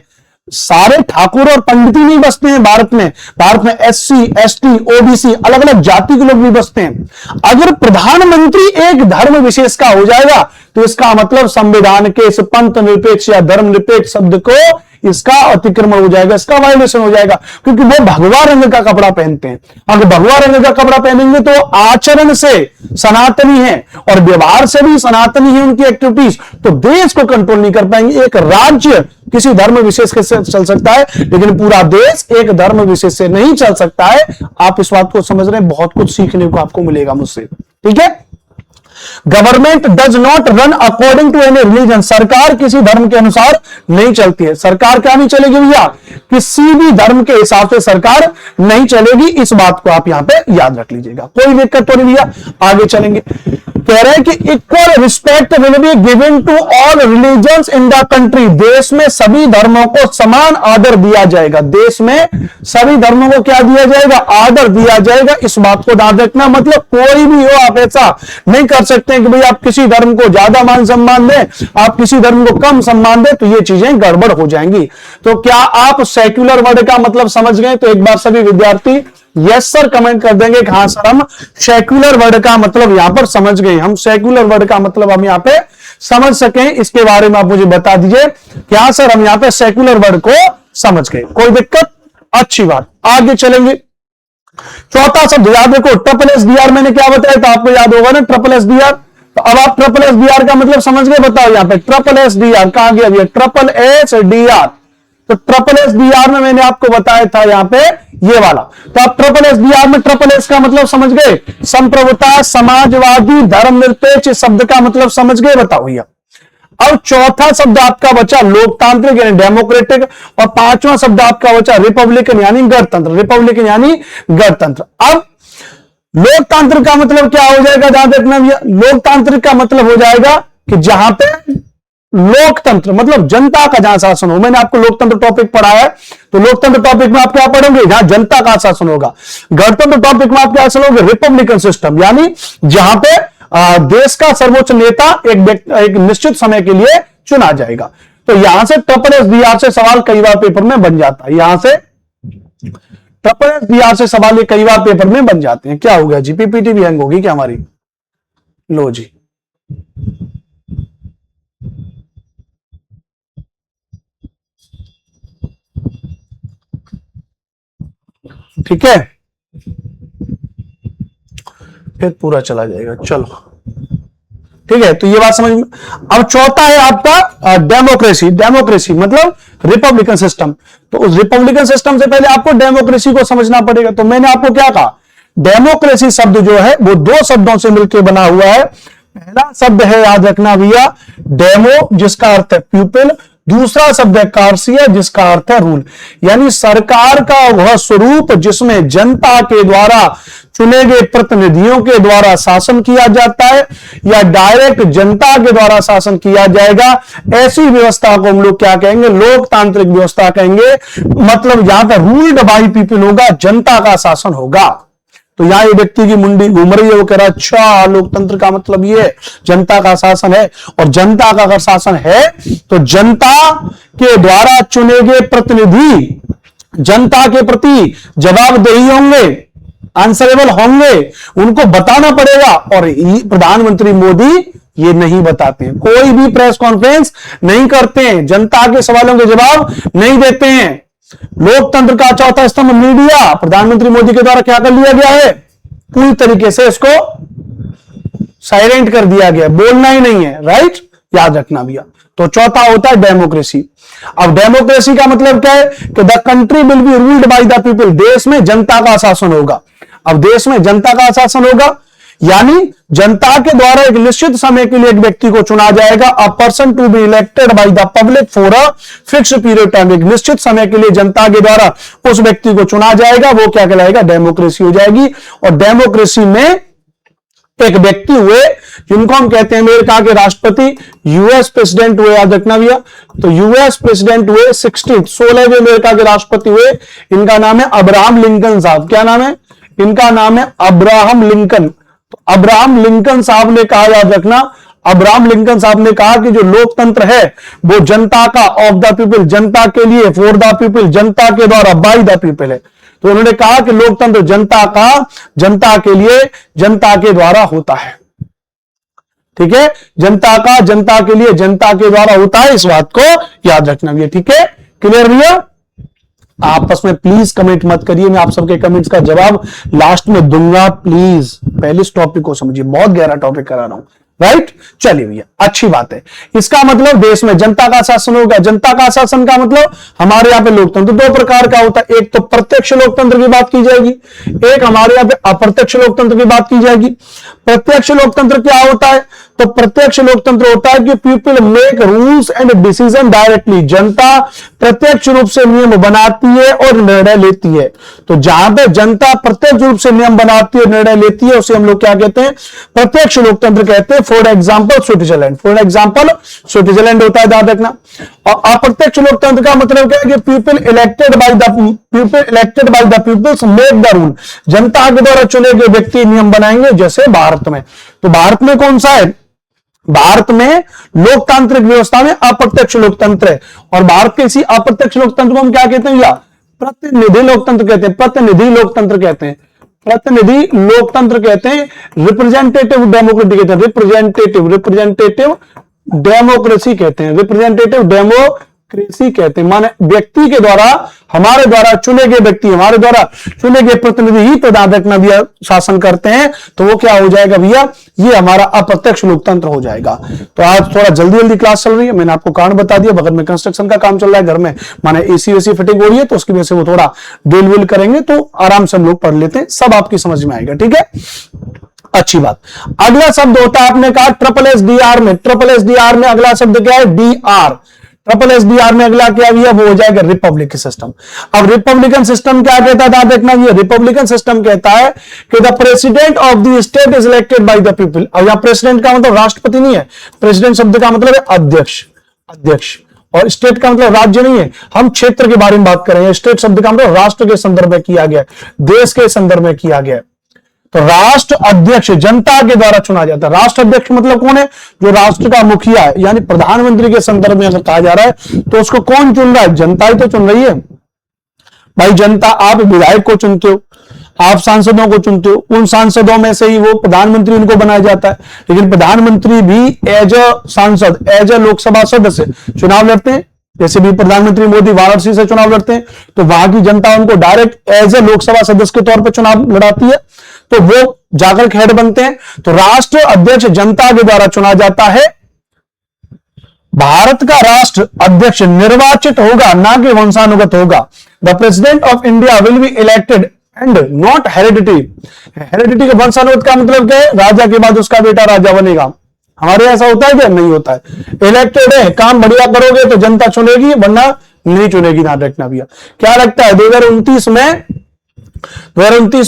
सारे ठाकुर और पंडित नहीं बसते हैं भारत में। भारत में एससी, एसटी, ओबीसी अलग अलग जाति के लोग भी बसते हैं। अगर प्रधानमंत्री एक धर्म विशेष का हो जाएगा तो इसका मतलब संविधान के इस पंथ निरपेक्ष या धर्म निरपेक्ष शब्द को इसका अतिक्रमण हो जाएगा, इसका वायलेशन हो जाएगा, क्योंकि वो भगवा रंग का कपड़ा पहनते हैं। अगर भगवा रंग का कपड़ा पहनेंगे तो आचरण से सनातनी है और व्यवहार से भी सनातनी है उनकी एक्टिविटीज, तो देश को कंट्रोल नहीं कर पाएंगे। एक राज्य किसी धर्म विशेष के से चल सकता है, लेकिन पूरा देश एक धर्म विशेष से नहीं चल सकता है। आप इस बात को समझ रहे हैं, बहुत कुछ सीखने को आपको मिलेगा मुझसे, ठीक है। Government does not run according to any religion, सरकार किसी धर्म के अनुसार नहीं चलती है। सरकार क्या नहीं चलेगी भैया, किसी भी धर्म के हिसाब से सरकार नहीं चलेगी। इस बात को आप यहां पे याद रख लीजिएगा, कोई दिक्कत तो नहीं भैया। आगे चलेंगे, कह रहे हैं कि equal respect will be given to all religions in the country, देश में सभी धर्मों को समान आदर दिया जाएगा। देश में सभी धर्मों को क्या दिया जाएगा, आदर दिया जाएगा। इस बात को ध्यान रखना, मतलब कोई भी हो आप ऐसा नहीं कर सकते हैं कि भाई आप किसी धर्म को ज्यादा मान सम्मान दें, आप किसी धर्म को कम सम्मान दें, तो ये चीजें गड़बड़ हो जाएंगी। तो क्या आप सेक्युलर वर्ड का मतलब समझ गए? तो एक बार सभी विद्यार्थी यस सर कमेंट कर देंगे कि हाँ सर हम सेक्युलर वर्ड का मतलब यहां पर समझ गए। हम सेक्युलर वर्ड का मतलब हम यहां पे समझ सकें, इसके बारे में आप मुझे बता दीजिए। क्या सर हम यहां पे सेक्युलर वर्ड को समझ गए? कोई दिक्कत? अच्छी बात, आगे चलेंगे। चौथा शब्द याद रखो, ट्रिपल एस डी आर। मैंने क्या बताया था आपको, याद होगा ना, ट्रिपल एस डी आर। तो अब आप ट्रिपल एस डी आर का मतलब समझ गए? बताओ यहां पे ट्रिपल एस डी आर कहां गया भैया, ट्रिपल एस डी आर। तो ट्रिपल एस डी आर में मैंने आपको बताया था यहां पे ये वाला। तो आप ट्रिपल एस डी आर में ट्रिपल एस का मतलब समझ गए, संप्रभुता, समाजवादी, धर्मनिरपेक्ष, शब्द का मतलब समझ गए? बताओ भैया। अब चौथा शब्द आपका बचा लोकतांत्रिक यानी डेमोक्रेटिक, और पांचवा शब्द आपका बचा रिपब्लिकन यानी गणतंत्र। रिपब्लिकन यानी गणतंत्र। अब लोकतांत्रिक का मतलब क्या हो जाएगा, ध्यान रखना भैया। लोकतांत्रिक का मतलब हो जाएगा कि जहां पे लोकतंत्र मतलब जनता का जहां शासन हो। मैंने आपको लोकतंत्र टॉपिक पढ़ाया है, तो लोकतंत्र टॉपिक में आप क्या पढ़ोगे, जहां जनता का शासन होगा। गणतंत्र टॉपिक में आप क्या सुनोगे, रिपब्लिकन सिस्टम, यानी जहां पे देश का सर्वोच्च नेता एक निश्चित समय के लिए चुना जाएगा। तो यहां से ट्रिपल एस डी आर से सवाल कई बार पेपर में बन जाता है। यहां से ट्रिपल एस डी आर से सवाल ये कई बार पेपर में बन जाते हैं। क्या हो गया जी, पीपीटी भी हैंग होगी क्या हमारी? लो जी, ठीक है, फिर पूरा चला जाएगा। चलो ठीक है, तो ये बात समझ में। अब चौथा है आपका डेमोक्रेसी। डेमोक्रेसी मतलब रिपब्लिकन सिस्टम। तो उस रिपब्लिकन सिस्टम से पहले आपको डेमोक्रेसी को समझना पड़ेगा। तो मैंने आपको क्या कहा, डेमोक्रेसी शब्द जो है वो दो शब्दों से मिलकर बना हुआ है। पहला शब्द है, याद रखना भैया, डेमो जिसका अर्थ है पीपल, दूसरा शब्द है कार्सिया जिसका अर्थ है रूल, यानी सरकार का वह स्वरूप जिसमें जनता के द्वारा चुने गए प्रतिनिधियों के द्वारा शासन किया जाता है या डायरेक्ट जनता के द्वारा शासन किया जाएगा। ऐसी व्यवस्था को हम लोग क्या कहेंगे, लोकतांत्रिक व्यवस्था कहेंगे। मतलब यहां पर रूल्ड बाय पीपल होगा, जनता का शासन होगा। तो यहां ये व्यक्ति की मुंडी घूम रही है, वो कह रहा है अच्छा लोकतंत्र का मतलब ये जनता का शासन है, और जनता का अगर शासन है तो जनता के द्वारा चुने गए प्रतिनिधि जनता के प्रति जवाबदेही होंगे, आंसरेबल होंगे, उनको बताना पड़ेगा। और प्रधानमंत्री मोदी ये नहीं बताते हैं, कोई भी प्रेस कॉन्फ्रेंस नहीं करते हैं, जनता के सवालों के जवाब नहीं देते हैं। लोकतंत्र का चौथा स्तंभ मीडिया, प्रधानमंत्री मोदी के द्वारा क्या कर लिया गया है, पूरी तरीके से इसको साइलेंट कर दिया गया, बोलना ही नहीं है। राइट, याद रखना भैया। तो चौथा होता है डेमोक्रेसी। अब डेमोक्रेसी का मतलब क्या है कि the country will be ruled by the people, देश में जनता का शासन होगा। अब देश में जनता का शासन होगा यानी जनता के द्वारा एक निश्चित समय के लिए एक व्यक्ति को चुना जाएगा। A person to be elected by the public for a fix period time, एक निश्चित समय के लिए जनता के द्वारा उस व्यक्ति को चुना जाएगा, वो क्या कहलाएगा, डेमोक्रेसी हो जाएगी। और डेमोक्रेसी में एक व्यक्ति हुए जिनको हम कहते हैं अमेरिका के राष्ट्रपति, यूएस प्रेसिडेंट हुए, याद रखना भैया। तो यूएस प्रेसिडेंट हुए 16वें अमेरिका के राष्ट्रपति हुए, इनका नाम है अब्राहम लिंकन साहब। क्या नाम है इनका? नाम है अब्राहम लिंकन। तो अब्राहम लिंकन साहब ने कहा, याद रखना, अब्राहम लिंकन साहब ने कहा कि जो लोकतंत्र है वो जनता का, ऑफ द पीपल, जनता के लिए, फॉर द पीपल, जनता के द्वारा, बाय द पीपल है। तो उन्होंने कहा कि लोकतंत्र जनता का, जनता के लिए, जनता के द्वारा होता है। ठीक है, जनता का, जनता के लिए, जनता के द्वारा होता है, इस बात को याद रखना भी है। ठीक है, क्लियर भैया? आपस में प्लीज कमेंट मत करिए, मैं आप सबके कमेंट्स का जवाब लास्ट में दूंगा। प्लीज पहले इस टॉपिक को समझिए, बहुत गहरा टॉपिक करा रहा हूं, राइट? चलिए भैया, अच्छी बात है। इसका मतलब देश में जनता का शासन होगा। जनता का शासन का मतलब हमारे यहाँ पे लोकतंत्र दो प्रकार का होता है। एक तो प्रत्यक्ष लोकतंत्र की बात की जाएगी, एक हमारे यहाँ पे अप्रत्यक्ष लोकतंत्र की बात की जाएगी। प्रत्यक्ष लोकतंत्र क्या होता है? तो प्रत्यक्ष लोकतंत्र होता है कि people make rules and decision directly. जनता प्रत्यक्ष रूप से नियम बनाती है और निर्णय लेती है। तो जहां पे जनता प्रत्यक्ष रूप से नियम बनाती है, निर्णय लेती है, उसे हम लोग क्या कहते हैं? प्रत्यक्ष लोकतंत्र कहते हैं। For example Switzerland, for example Switzerland होता है, ध्यान रखना। और अप्रत्यक्ष लोकतंत्र का मतलब क्या है कि people elected by the peoples make the rule. जनता के द्वारा चुने गए व्यक्ति नियम बनाएंगे, जैसे भारत में। तो भारत में कौन सा है? भारत में लोकतांत्रिक व्यवस्था में अप्रत्यक्ष लोकतंत्र है। और भारत के इसी अप्रत्यक्ष लोकतंत्र को हम क्या कहते हैं? या प्रतिनिधि लोकतंत्र कहते हैं। प्रतिनिधि लोकतंत्र कहते हैं, प्रतिनिधि लोकतंत्र कहते हैं। रिप्रेजेंटेटिव डेमोक्रेसी कहते हैं, रिप्रेजेंटेटिव डेमोक्रेसी कहते हैं, रिप्रेजेंटेटिव डेमोक्रेसी कहते हैं। माने व्यक्ति के द्वारा, हमारे द्वारा चुने गए व्यक्ति, हमारे द्वारा चुने गए प्रतिनिधि ही प्रधान रखना भैया शासन करते हैं। तो वो क्या हो जाएगा भैया? ये हमारा अप्रत्यक्ष लोकतंत्र हो जाएगा। तो आज थोड़ा जल्दी जल्दी क्लास चल रही है, मैंने आपको कारण बता दिया। बगल में कंस्ट्रक्शन का काम चल रहा है, घर में माने एसी वेसी फिटिंग हो रही है, तो उसकी वजह से वो थोड़ा ड्रिल विल करेंगे, तो आराम से हम लोग पढ़ लेते हैं, सब आपकी समझ में आएगा। ठीक है, अच्छी बात। अगला शब्द होता है, आपने कहा ट्रिपल एसडीआर में। ट्रिपल एसडीआर में अगला शब्द क्या है? डीआर। ट्रिपल एसडीआर में अगला क्या है? वो हो जाएगा रिपब्लिक सिस्टम। अब रिपब्लिकन सिस्टम क्या कहता था? देखना, ये रिपब्लिकन सिस्टम कहता है कि the president of the state is elected by the people. अब यहां प्रेसिडेंट का मतलब राष्ट्रपति नहीं है, प्रेसिडेंट शब्द का मतलब है अध्यक्ष। अध्यक्ष, और स्टेट का मतलब राज्य नहीं है, हम क्षेत्र के बारे में बात करेंगे। स्टेट शब्द का मतलब राष्ट्र के संदर्भ में किया गया, देश के संदर्भ में किया गया। तो राष्ट्र अध्यक्ष जनता के द्वारा चुना जाता है। राष्ट्र अध्यक्ष मतलब कौन है? जो राष्ट्र का मुखिया है, यानी प्रधानमंत्री के संदर्भ में अगर कहा जा रहा है तो उसको कौन चुन रहा है? जनता ही तो चुन रही है भाई। जनता, आप विधायक को चुनते हो, आप सांसदों को चुनते हो, उन सांसदों में से ही वो प्रधानमंत्री उनको बनाया जाता है। लेकिन प्रधानमंत्री भी एज अ सांसद, एज अ लोकसभा सदस्य चुनाव लड़ते हैं। जैसे भी प्रधानमंत्री मोदी वाराणसी से चुनाव लड़ते हैं, तो वहां की जनता उनको डायरेक्ट एज ए लोकसभा सदस्य के तौर पर चुनाव लड़ाती है, तो वो जाकर हेड बनते हैं। तो राष्ट्र अध्यक्ष जनता के द्वारा चुना जाता है। भारत का राष्ट्र अध्यक्ष निर्वाचित होगा, ना कि वंशानुगत होगा। The president of India will be elected and not heredity. Heredity का वंशानुगत का मतलब क्या है? राजा के बाद उसका बेटा राजा बनेगा। हमारे ऐसा होता है क्या? नहीं होता है। इलेक्टेड है, काम बढ़िया करोगे तो जनता चुनेगी, वरना नहीं चुनेगी। ना रखना भैया। क्या लगता है 2029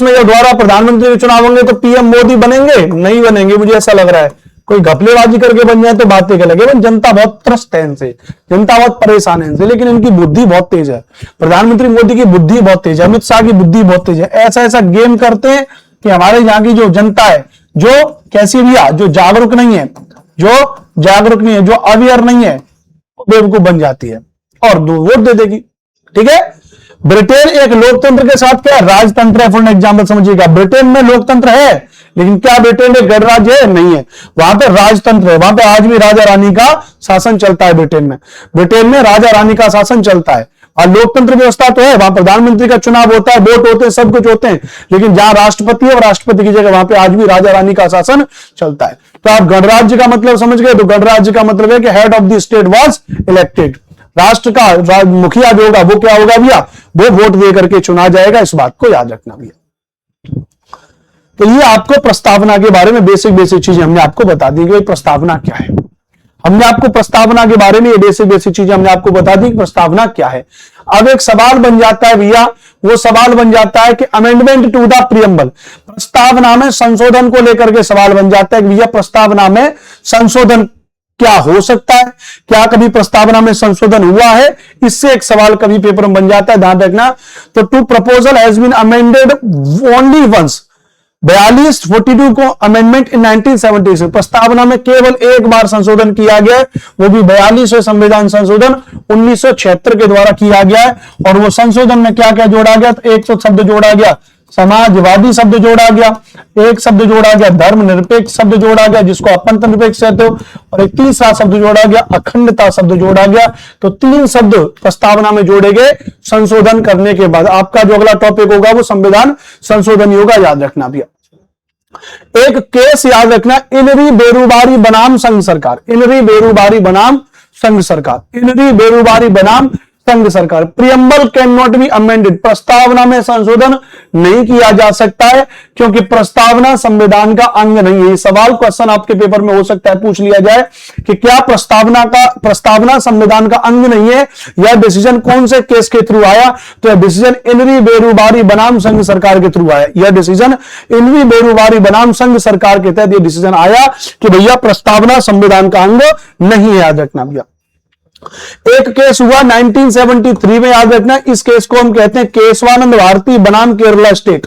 में जब दोबारा प्रधानमंत्री के चुनाव होंगे तो पीएम मोदी बनेंगे? नहीं बनेंगे, मुझे ऐसा लग रहा है। कोई घपलेबाजी करके बन जाए तो बातें अलग है। जनता बहुत त्रस्त है इनसे, जनता बहुत परेशान है इनसे, लेकिन इनकी बुद्धि बहुत तेज है। प्रधानमंत्री मोदी की बुद्धि बहुत तेज है, अमित शाह की बुद्धि बहुत तेज है। ऐसा ऐसा गेम करते हैं कि हमारे यहाँ की जो जनता है, जो कैसी भैया, जो जागरूक नहीं है, जो अवेयर नहीं है, बेवकूफ बन जाती है और वोट दे देगी। ठीक है, ब्रिटेन एक लोकतंत्र के साथ क्या राजतंत्र है? फॉर एग्जाम्पल समझिएगा, ब्रिटेन में लोकतंत्र है, लेकिन क्या ब्रिटेन एक गणराज्य है? नहीं है, वहां पे राजतंत्र है। वहां पे आज भी राजा रानी का शासन चलता है। ब्रिटेन में राजा रानी का शासन चलता है। और लोकतंत्र व्यवस्था तो है, वहां प्रधानमंत्री का चुनाव होता है, वोट होते हैं, सब कुछ होते हैं, लेकिन जहां राष्ट्रपति है और राष्ट्रपति की जगह वहां पे आज भी राजा रानी का शासन चलता है। तो आप गणराज्य का मतलब समझ गए? तो गणराज्य का मतलब है कि head of the state was elected. राष्ट्र का मुखिया जो होगा वो क्या होगा भैया? वो वोट दे करके चुना जाएगा। इस बात को याद रखना भैया। तो ये आपको प्रस्तावना के बारे में बेसिक चीजें हमने आपको बता दी कि भाई प्रस्तावना क्या है। हमने आपको प्रस्तावना के बारे में ये बेसिक चीजें हमने आपको बता दी कि प्रस्तावना क्या है। अब एक सवाल बन जाता है भैया, वो सवाल बन जाता है कि अमेंडमेंट टू द प्रियम्बल, प्रस्तावना में संशोधन को लेकर के सवाल बन जाता है कि भैया प्रस्तावना में संशोधन क्या हो सकता है? क्या कभी प्रस्तावना में संशोधन हुआ है? इससे एक सवाल कभी पेपर में बन जाता है, ध्यान रखना। तो to proposal has been amended only once. 42 को अमेंडमेंट इन 1976, प्रस्तावना में केवल एक बार संशोधन किया गया है, वो भी 42वें संविधान संशोधन 1976 के द्वारा किया गया है। और वो संशोधन में क्या क्या जोड़ा गया? तो एक तो शब्द जोड़ा गया समाजवादी शब्द जोड़ा गया, एक शब्द जोड़ा गया धर्मनिरपेक्ष शब्द जोड़ा गया जिसको आप पंथनिरपेक्ष कहते हो, और एक तीसरा शब्द जोड़ा गया अखंडता शब्द जोड़ा गया। तो 3 शब्द प्रस्तावना में जोड़े गए संशोधन करने के बाद। आपका जो अगला टॉपिक होगा वो संविधान संशोधन ही होगा, याद रखना भैया। एक केस याद रखना, इनरी बेरूबारी बनाम संघ सरकार, इनरी बेरूबारी बनाम संघ सरकार, इनरी बेरूबारी बनाम संघ सरकार। Preamble can not be amended, प्रस्तावना में संशोधन नहीं किया जा सकता है क्योंकि प्रस्तावना संविधान का अंग नहीं है। सवाल क्वेश्चन आपके पेपर में हो सकता है पूछ लिया जाए कि क्या प्रस्तावना संविधान का अंग नहीं है। यह डिसीजन कौन से केस के थ्रू आया, तो यह डिसीजन इनरी बेरूबारी बनाम संघ सरकार के थ्रू आया। यह डिसीजन इनरी बेरूबारी बनाम संघ सरकार के तहत यह डिसीजन आया कि भैया प्रस्तावना संविधान का अंग नहीं है, याद रखना भैया। एक केस हुआ 1973 में, याद रखना, इस केस को हम कहते हैं केशवानंद भारती बनाम केरला स्टेट।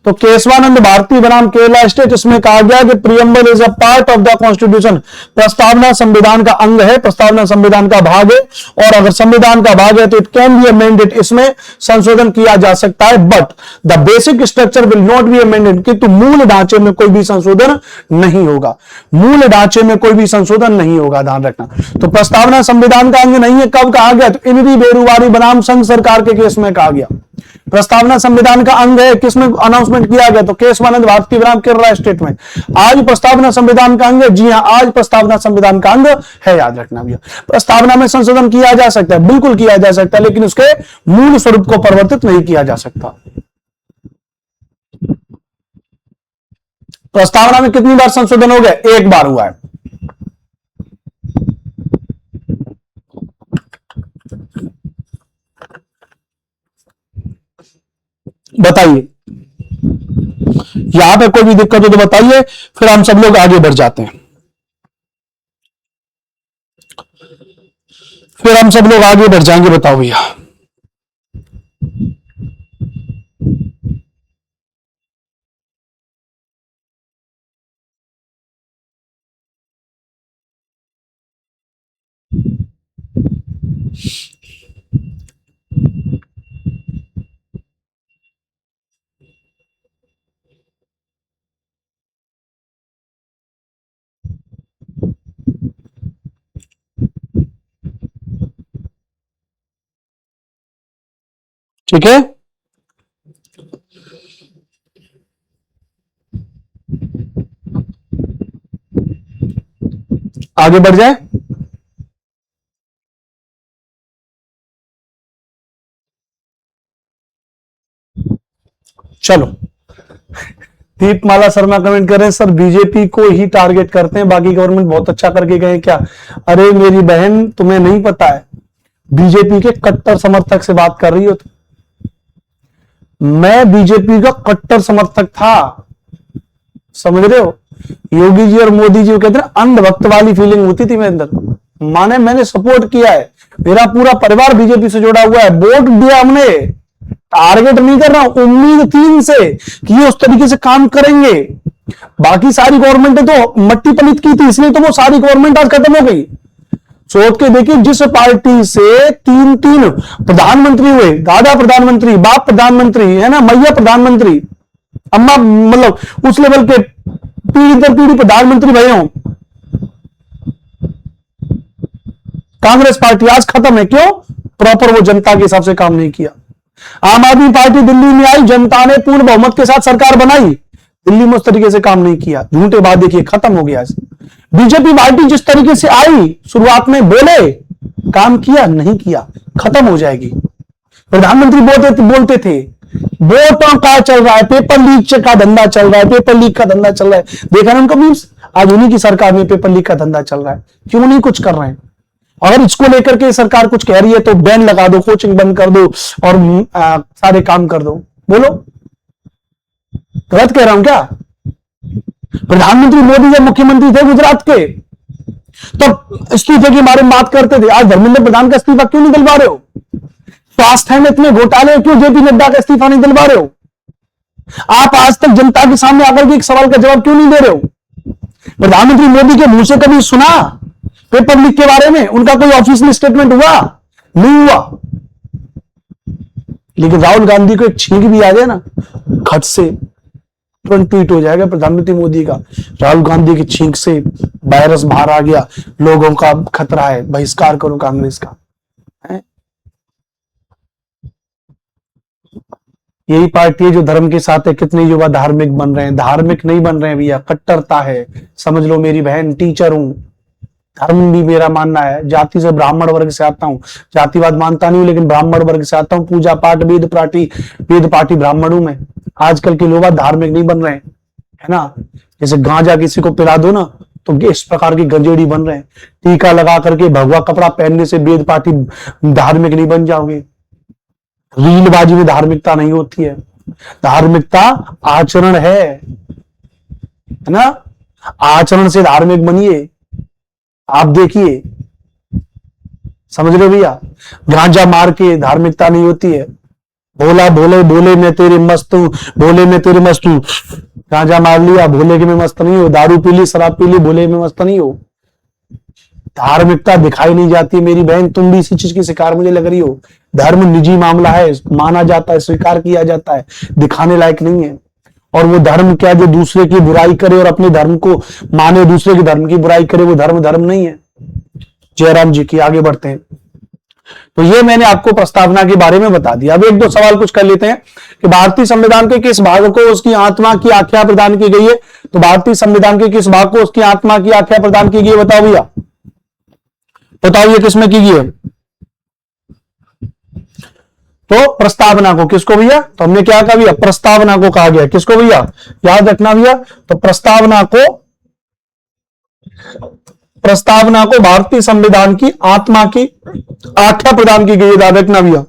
तो केशवानंद भारती बनाम केरला स्टेट, इसमें कहा गया कि preamble is a part of the constitution, प्रस्तावना संविधान का अंग है, प्रस्तावना संविधान का भाग है, और अगर संविधान का भाग है तो इट कैन बी अमेंडेड, इसमें संशोधन किया जा सकता है, but the basic structure will not be amended, किंतु मूल ढांचे में कोई भी संशोधन नहीं होगा, मूल ढांचे में कोई भी संशोधन नहीं होगा, ध्यान रखना। तो प्रस्तावना संविधान का अंग नहीं है, कब कहा गया, तो इनरी बेरूबारी बनाम संघ सरकार के केस में कहा गया। प्रस्तावना संविधान का अंग है, किसमें अनाउंसमेंट किया गया, तो केशवानंद भारती बनाम केरला स्टेट में। आज प्रस्तावना संविधान का अंग है, जी हां, आज प्रस्तावना संविधान का अंग है, याद रखना भैया। प्रस्तावना में संशोधन किया जा सकता है, बिल्कुल किया जा सकता है, लेकिन उसके मूल स्वरूप को परिवर्तित नहीं किया जा सकता। प्रस्तावना में कितनी बार संशोधन हो गया, 1 बार हुआ है। बताइए, यहां पे कोई भी दिक्कत हो तो बताइए, फिर हम सब लोग आगे बढ़ जाते हैं, फिर हम सब लोग आगे बढ़ जाएंगे। बताओ भैया। ठीक है, आगे बढ़ जाए। चलो, दीपमाला शर्मा कमेंट कर रहे हैं, सर बीजेपी को ही टारगेट करते हैं, बाकी गवर्नमेंट बहुत अच्छा करके गए क्या। अरे मेरी बहन, तुम्हें नहीं पता है, बीजेपी के कट्टर समर्थक से बात कर रही हो तुम। मैं बीजेपी का कट्टर समर्थक था, समझ रहे हो। योगी जी और मोदी जी कहते हैं अंधभक्त वाली फीलिंग होती थी मेरे अंदर, माने मैंने सपोर्ट किया है, मेरा पूरा परिवार बीजेपी से जुड़ा हुआ है, वोट दिया हमने, टारगेट नहीं कर रहा हूं, उम्मीद थी इनसे कि ये उस तरीके से काम करेंगे। बाकी सारी गवर्नमेंट तो मट्टी पलित की थी, इसलिए तो वो सारी गवर्नमेंट आज खत्म हो गई। सोच के देखिए, जिस पार्टी से 3 प्रधानमंत्री हुए, दादा प्रधानमंत्री, बाप प्रधानमंत्री, है ना, मैया प्रधानमंत्री, अम्मा, मतलब उस लेवल के पीढ़ी दर पीढ़ी प्रधानमंत्री भले हों, कांग्रेस पार्टी आज खत्म है। क्यों? प्रॉपर वो जनता के हिसाब से काम नहीं किया। आम आदमी पार्टी दिल्ली में आई, जनता ने पूर्ण बहुमत के साथ सरकार बनाई, दिल्ली में उस तरीके से काम नहीं किया, झूठे बात, देखिए खत्म हो गया। बीजेपी पार्टी जिस तरीके से आई, शुरुआत में बोले, काम किया नहीं किया, खत्म हो जाएगी। प्रधानमंत्री बोलते थे वोटों का चल रहा है, पेपर लीक का धंधा चल रहा है, पेपर लीक का धंधा चल रहा है, देखा ना उनका मीम्स। आज उन्हीं की सरकार में पेपर लीक का धंधा चल रहा है, क्यों नहीं कुछ कर रहे हैं। अगर इसको लेकर के सरकार कुछ कह रही है तो बैन लगा दो, कोचिंग बंद कर दो और सारे काम कर दो। बोलो, गलत कह रहा हूं क्या? प्रधानमंत्री मोदी जब मुख्यमंत्री थे गुजरात के, तो इस्तीफे के बारे में बात करते थे, आज धर्मेंद्र प्रधान का इस्तीफा क्यों नहीं दिलवा रहे हो? स्वास्थ्य में इतने घोटाले, क्यों जेपी नड्डा का इस्तीफा नहीं दिलवा रहे हो? आप आज तक जनता के सामने आकर के एक सवाल का जवाब क्यों नहीं दे रहे हो? प्रधानमंत्री मोदी के मुंह से कभी सुना पेपर लीक के बारे में? उनका कोई ऑफिशियल स्टेटमेंट हुआ? नहीं हुआ। लेकिन राहुल गांधी को एक छींक भी आ जाए ना, खट से तुरंत ट्वीट हो जाएगा प्रधानमंत्री मोदी का, राहुल गांधी की छींक से वायरस बाहर आ गया, लोगों का खतरा है, बहिष्कार करो कांग्रेस का। है? यही पार्टी है जो धर्म के साथ है। कितने युवा धार्मिक बन रहे हैं, धार्मिक नहीं बन रहे हैं भैया, कट्टरता है। समझ लो मेरी बहन, टीचर हूं, धर्म भी मेरा मानना है, जाति से ब्राह्मण वर्ग से आता हूं, जातिवाद मानता नहीं हूं लेकिन ब्राह्मण वर्ग से आता हूं, पूजा पाठ वेद पाठी ब्राह्मण हूं मैं। आजकल के लोग धार्मिक नहीं बन रहे हैं, है ना। जैसे गांजा किसी को पिला दो ना तो इस प्रकार की गंजेड़ी बन रहे हैं, टीका लगा करके भगवा कपड़ा पहनने से वेद पाठी धार्मिक नहीं बन जाओगे। रीलबाजी में धार्मिकता नहीं होती है, धार्मिकता आचरण है ना। आचरण से धार्मिक बनिए, आप देखिए, समझ रहे भैया। गांजा मार के धार्मिकता नहीं होती है। भोला भोले भोले मैं तेरे मस्त हूं, भोले मैं तेरे मस्त हूं, गांजा मार लिया, भोले के में मस्त नहीं हो, दारू पी ली, शराब पी ली, भोले में मस्त नहीं हो। धार्मिकता दिखाई नहीं जाती मेरी बहन, तुम भी इसी चीज की शिकार मुझे लग रही हो। धर्म निजी मामला है, माना जाता है, स्वीकार किया जाता है, दिखाने लायक नहीं है। और वो धर्म क्या जो दूसरे की बुराई करे और अपने धर्म को माने, दूसरे के धर्म की बुराई करे, वो धर्म नहीं है। जयराम जी की, आगे बढ़ते हैं। तो ये मैंने आपको प्रस्तावना के बारे में बता दिया। अब एक दो सवाल कुछ कर लेते हैं कि भारतीय संविधान के किस भाग को उसकी आत्मा की आख्या प्रदान की गई है। तो भारतीय संविधान के किस भाग को उसकी आत्मा की आख्या प्रदान की गई है, बताओ भैया, बताओ ये किसमें की गई है। तो प्रस्तावना को, किसको भैया, तो हमने क्या कहा भैया, प्रस्तावना को कहा गया। किसको भैया, याद रखना भैया। तो प्रस्तावना को भारतीय संविधान की आत्मा की आख्या प्रदान की गई, याद रखना भैया।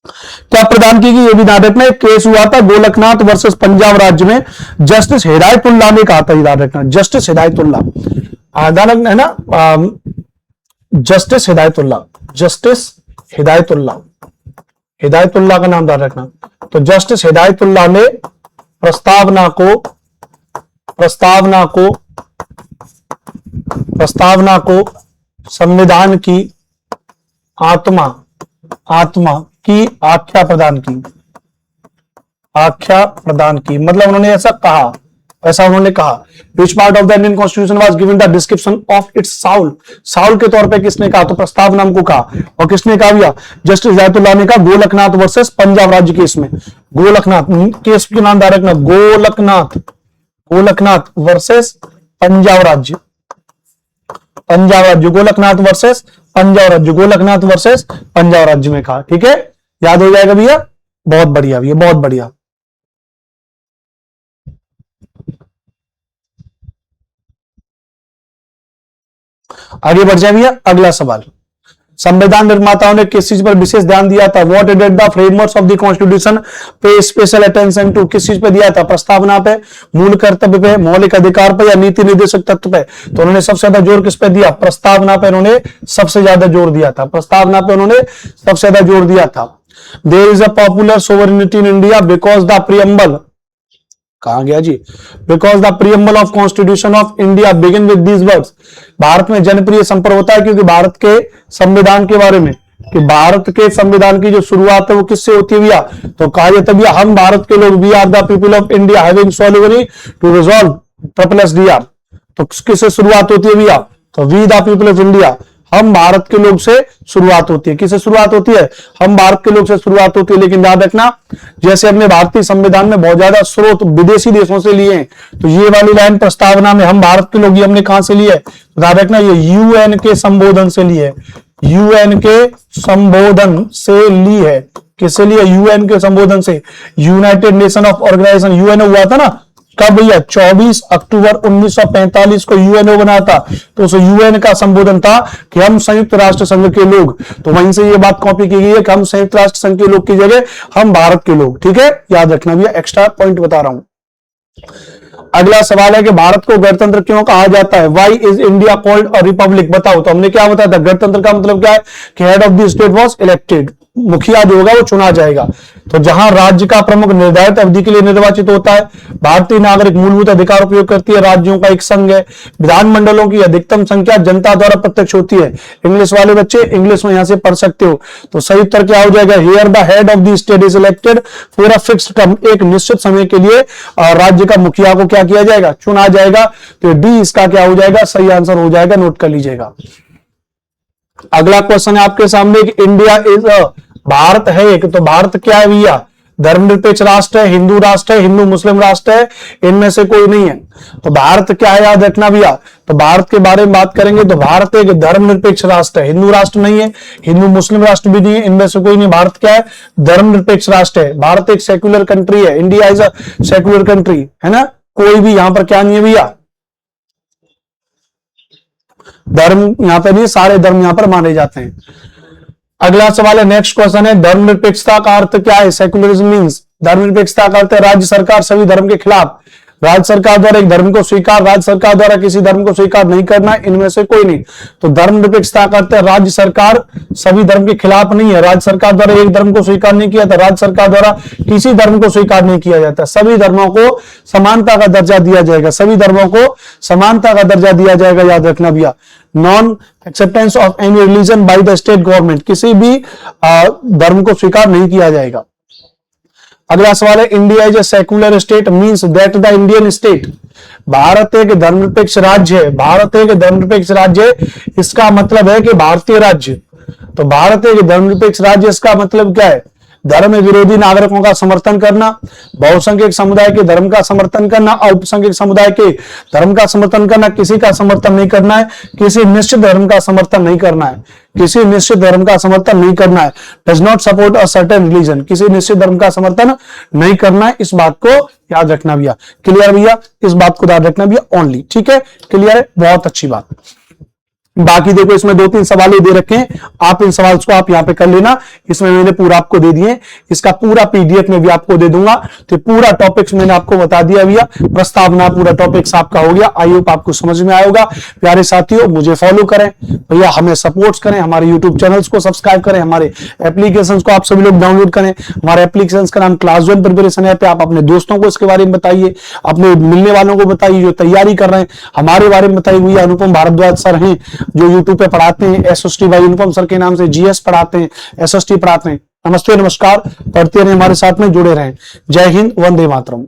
क्या प्रदान की गई, ये भी याद रखना। एक केस हुआ था गोलकनाथ वर्सेस पंजाब राज्य में, जस्टिस हिदायतुल्लाह ने कहा था, याद रखना, जस्टिस हिदायतुल्लाह, याद रखना है ना, जस्टिस हिदायतुल्लाह का नाम याद रखना। तो जस्टिस हिदायतुल्लाह ने प्रस्तावना को संविधान की आत्मा की आख्या प्रदान की, मतलब उन्होंने ऐसा कहा, उन्होंने कहा। Which part of the Indian constitution was given the description of its Saul के तौर पे किसने कहा, तो प्रस्तावना को कहा। और किसने कहा भैया, जस्टिस हिदायतुल्लाह ने कहा गोलकनाथ वर्सेस पंजाब राज्य केस में। गोलकनाथ केस के नाम डायरेक्ट ना, गोलकनाथ वर्सेस पंजाब राज्य, गोलकनाथ वर्सेस पंजाब राज्य में कहा। ठीक है, याद हो जाएगा भैया, बहुत बढ़िया भैया, बहुत बढ़िया। आगे बढ़ जाए भैया, अगला सवाल। संविधान निर्माताओं ने किस चीज पर विशेष ध्यान दिया था, what did the frameworks of the constitution पे स्पेशल अटेंशन टू, किस चीज पे दिया था, प्रस्तावना पे, मूल कर्तव्य पे, मौलिक अधिकार पे या नीति निर्देशक तत्व पे। तो उन्होंने सबसे ज्यादा जोर किस पे दिया, प्रस्तावना पे उन्होंने सबसे ज्यादा जोर दिया था, प्रस्तावना पे उन्होंने सबसे ज्यादा जोर दिया था। There is a popular sovereignty in India because the preamble, कहा गया जी, because the preamble of constitution of India begin with these words. Bharat में जनप्रिय संपर्क होता है क्योंकि भारत के संविधान के बारे में, कि भारत के संविधान की जो शुरुआत है वो किससे होती है भैया, तो कहा जाता है हम भारत के लोग, we are the people of India having solemnly to resolve RSSDR। तो किससे शुरुआत होती है भैया, तो we the people of India, हम भारत के लोग से शुरुआत होती है। किससे शुरुआत होती है, हम भारत के लोग से शुरुआत होती है। लेकिन याद रखना, जैसे हमने भारतीय संविधान में बहुत ज्यादा स्रोत विदेशी देशों से लिए हैं, तो ये वाली लाइन प्रस्तावना में हम भारत के लोग, ये हमने कहां से लिए, याद रखना ये UN के संबोधन से लिए है, UN के संबोधन से ली है। किससे लिए, UN के संबोधन से। United Nation of Organization, UN हुआ था ना कब भैया, 24 अक्टूबर 1945 को UNO बना था। तो उस UN का संबोधन था कि हम संयुक्त राष्ट्र संघ के लोग, तो वहीं से ये बात कॉपी की गई है कि हम संयुक्त राष्ट्र संघ के लोग की जगह हम भारत के लोग। ठीक है, याद रखना भैया, एक्स्ट्रा पॉइंट बता रहा हूं। अगला सवाल है कि भारत को गणतंत्र क्यों कहा जाता है, why is India called a republic, बताओ। तो हमने क्या बताया था, गणतंत्र का मतलब क्या है कि head of the state was elected, मुखिया जो होगा वो चुना जाएगा। तो जहां राज्य का प्रमुख निर्धारित अवधि के लिए निर्वाचित होता है। भारतीय नागरिक मूलभूत अधिकार उपयोग करती है। राज्यों का एक संघ है। विधानमंडलों की अधिकतम संख्या जनता द्वारा प्रत्यक्ष होती है। इंग्लिश वाले बच्चे इंग्लिश में यहां से पढ़ सकते हो। तो सही उत्तर क्या हो जाएगा? Here the head of the state is elected for a fixed term. एक निश्चित समय के लिए राज्य का मुखिया को क्या किया जाएगा? चुना जाएगा। तो डी इसका क्या हो जाएगा? सही आंसर हो जाएगा। नोट कर लीजिएगा। अगला क्वेश्चन है आपके सामने कि इंडिया इज अ, भारत है एक, तो भारत क्या है भैया? धर्मनिरपेक्ष राष्ट्र है, हिंदू राष्ट्र है, हिंदू मुस्लिम राष्ट्र है, इनमें से कोई नहीं है। तो भारत क्या है? याद रखना भैया। तो भारत के बारे में बात करेंगे तो भारत एक धर्मनिरपेक्ष राष्ट्र है, हिंदू राष्ट्र नहीं है, हिंदू मुस्लिम राष्ट्र भी नहीं है, इनमें से कोई नहीं। भारत क्या है? धर्मनिरपेक्ष राष्ट्र है। भारत एक सेक्युलर कंट्री है। India is a secular country, है ना। कोई भी यहां पर क्या नहीं है भैया? धर्म यहां पर नहीं, सारे धर्म यहां पर माने जाते हैं। अगला सवाल है, नेक्स्ट क्वेश्चन है, धर्मनिरपेक्षता का अर्थ क्या है? सेक्युलरिज्म मींस, धर्मनिरपेक्षता का अर्थ है राज्य सरकार सभी धर्म के खिलाफ, राज्य सरकार द्वारा एक धर्म को स्वीकार, राज्य सरकार द्वारा किसी धर्म को स्वीकार नहीं करना, इनमें से कोई नहीं। तो धर्मनिरपेक्षता का अर्थ है राज्य सरकार सभी धर्म के खिलाफ नहीं है, राज्य सरकार द्वारा एक धर्म को स्वीकार नहीं किया था, राज्य सरकार द्वारा किसी धर्म को स्वीकार नहीं किया जाता, सभी धर्मों को समानता का दर्जा दिया जाएगा, सभी धर्मों को समानता का दर्जा दिया जाएगा। याद रखना भैया। Non acceptance of any religion by the state government, किसी भी धर्म को स्वीकार नहीं किया जाएगा। अगला सवाल है, India is a secular state means that the Indian state, Bharat एक धर्मनिरपेक्ष राज्य है, भारत एक धर्मनिरपेक्ष राज्य है, इसका मतलब है कि भारतीय राज्य। तो भारत एक धर्मनिरपेक्ष राज्य, इसका मतलब क्या है? धर्म विरोधी नागरिकों का समर्थन करना, बहुसंख्यक समुदाय के धर्म का समर्थन करना, अल्पसंख्यक समुदाय के धर्म का समर्थन करना, किसी का समर्थन नहीं करना है, किसी निश्चित धर्म का समर्थन नहीं करना है, किसी निश्चित धर्म का समर्थन नहीं करना है। Does not support a certain religion, किसी निश्चित धर्म का समर्थन नहीं करना है। इस बात को याद रखना भैया। क्लियर भैया? इस बात को याद रखना भैया ओनली। ठीक है, क्लियर है, बहुत अच्छी बात। बाकी देखो इसमें 2-3 सवाल दे रखे हैं, आप इन सवाल को आप यहां पे कर लेना, इसमें मैंने पूरा आपको दे दिए, इसका पूरा पीडीएफ में भी आपको दे दूंगा। तो पूरा टॉपिक्स मैंने आपको बता दिया भैया, प्रस्तावना पूरा टॉपिक्स आपका हो गया। आई होप आपको समझ में आएगा। प्यारे साथियों, मुझे फॉलो करें भैया, हमें सपोर्ट करें, हमारे यूट्यूब चैनल्स को सब्सक्राइब करें, हमारे एप्लीकेशन को आप सभी लोग डाउनलोड करें। हमारे एप्लीकेशन का नाम क्लास 1 प्रिपरेशन ऐप है। आप अपने दोस्तों को इसके बारे में बताइए, अपने मिलने वालों को बताइए जो तैयारी कर रहे हैं, हमारे बारे में बताइए। भैया अनुपम भारद्वाज सर हैं जो यूट्यूब पे पढ़ाते हैं, एसएसटी भाई अनुपम सर के नाम से जीएस पढ़ाते हैं, एसएसटी पढ़ाते हैं। नमस्ते, नमस्कार, पढ़ते रहें, हमारे साथ में जुड़े रहें। जय हिंद, वंदे मातरम।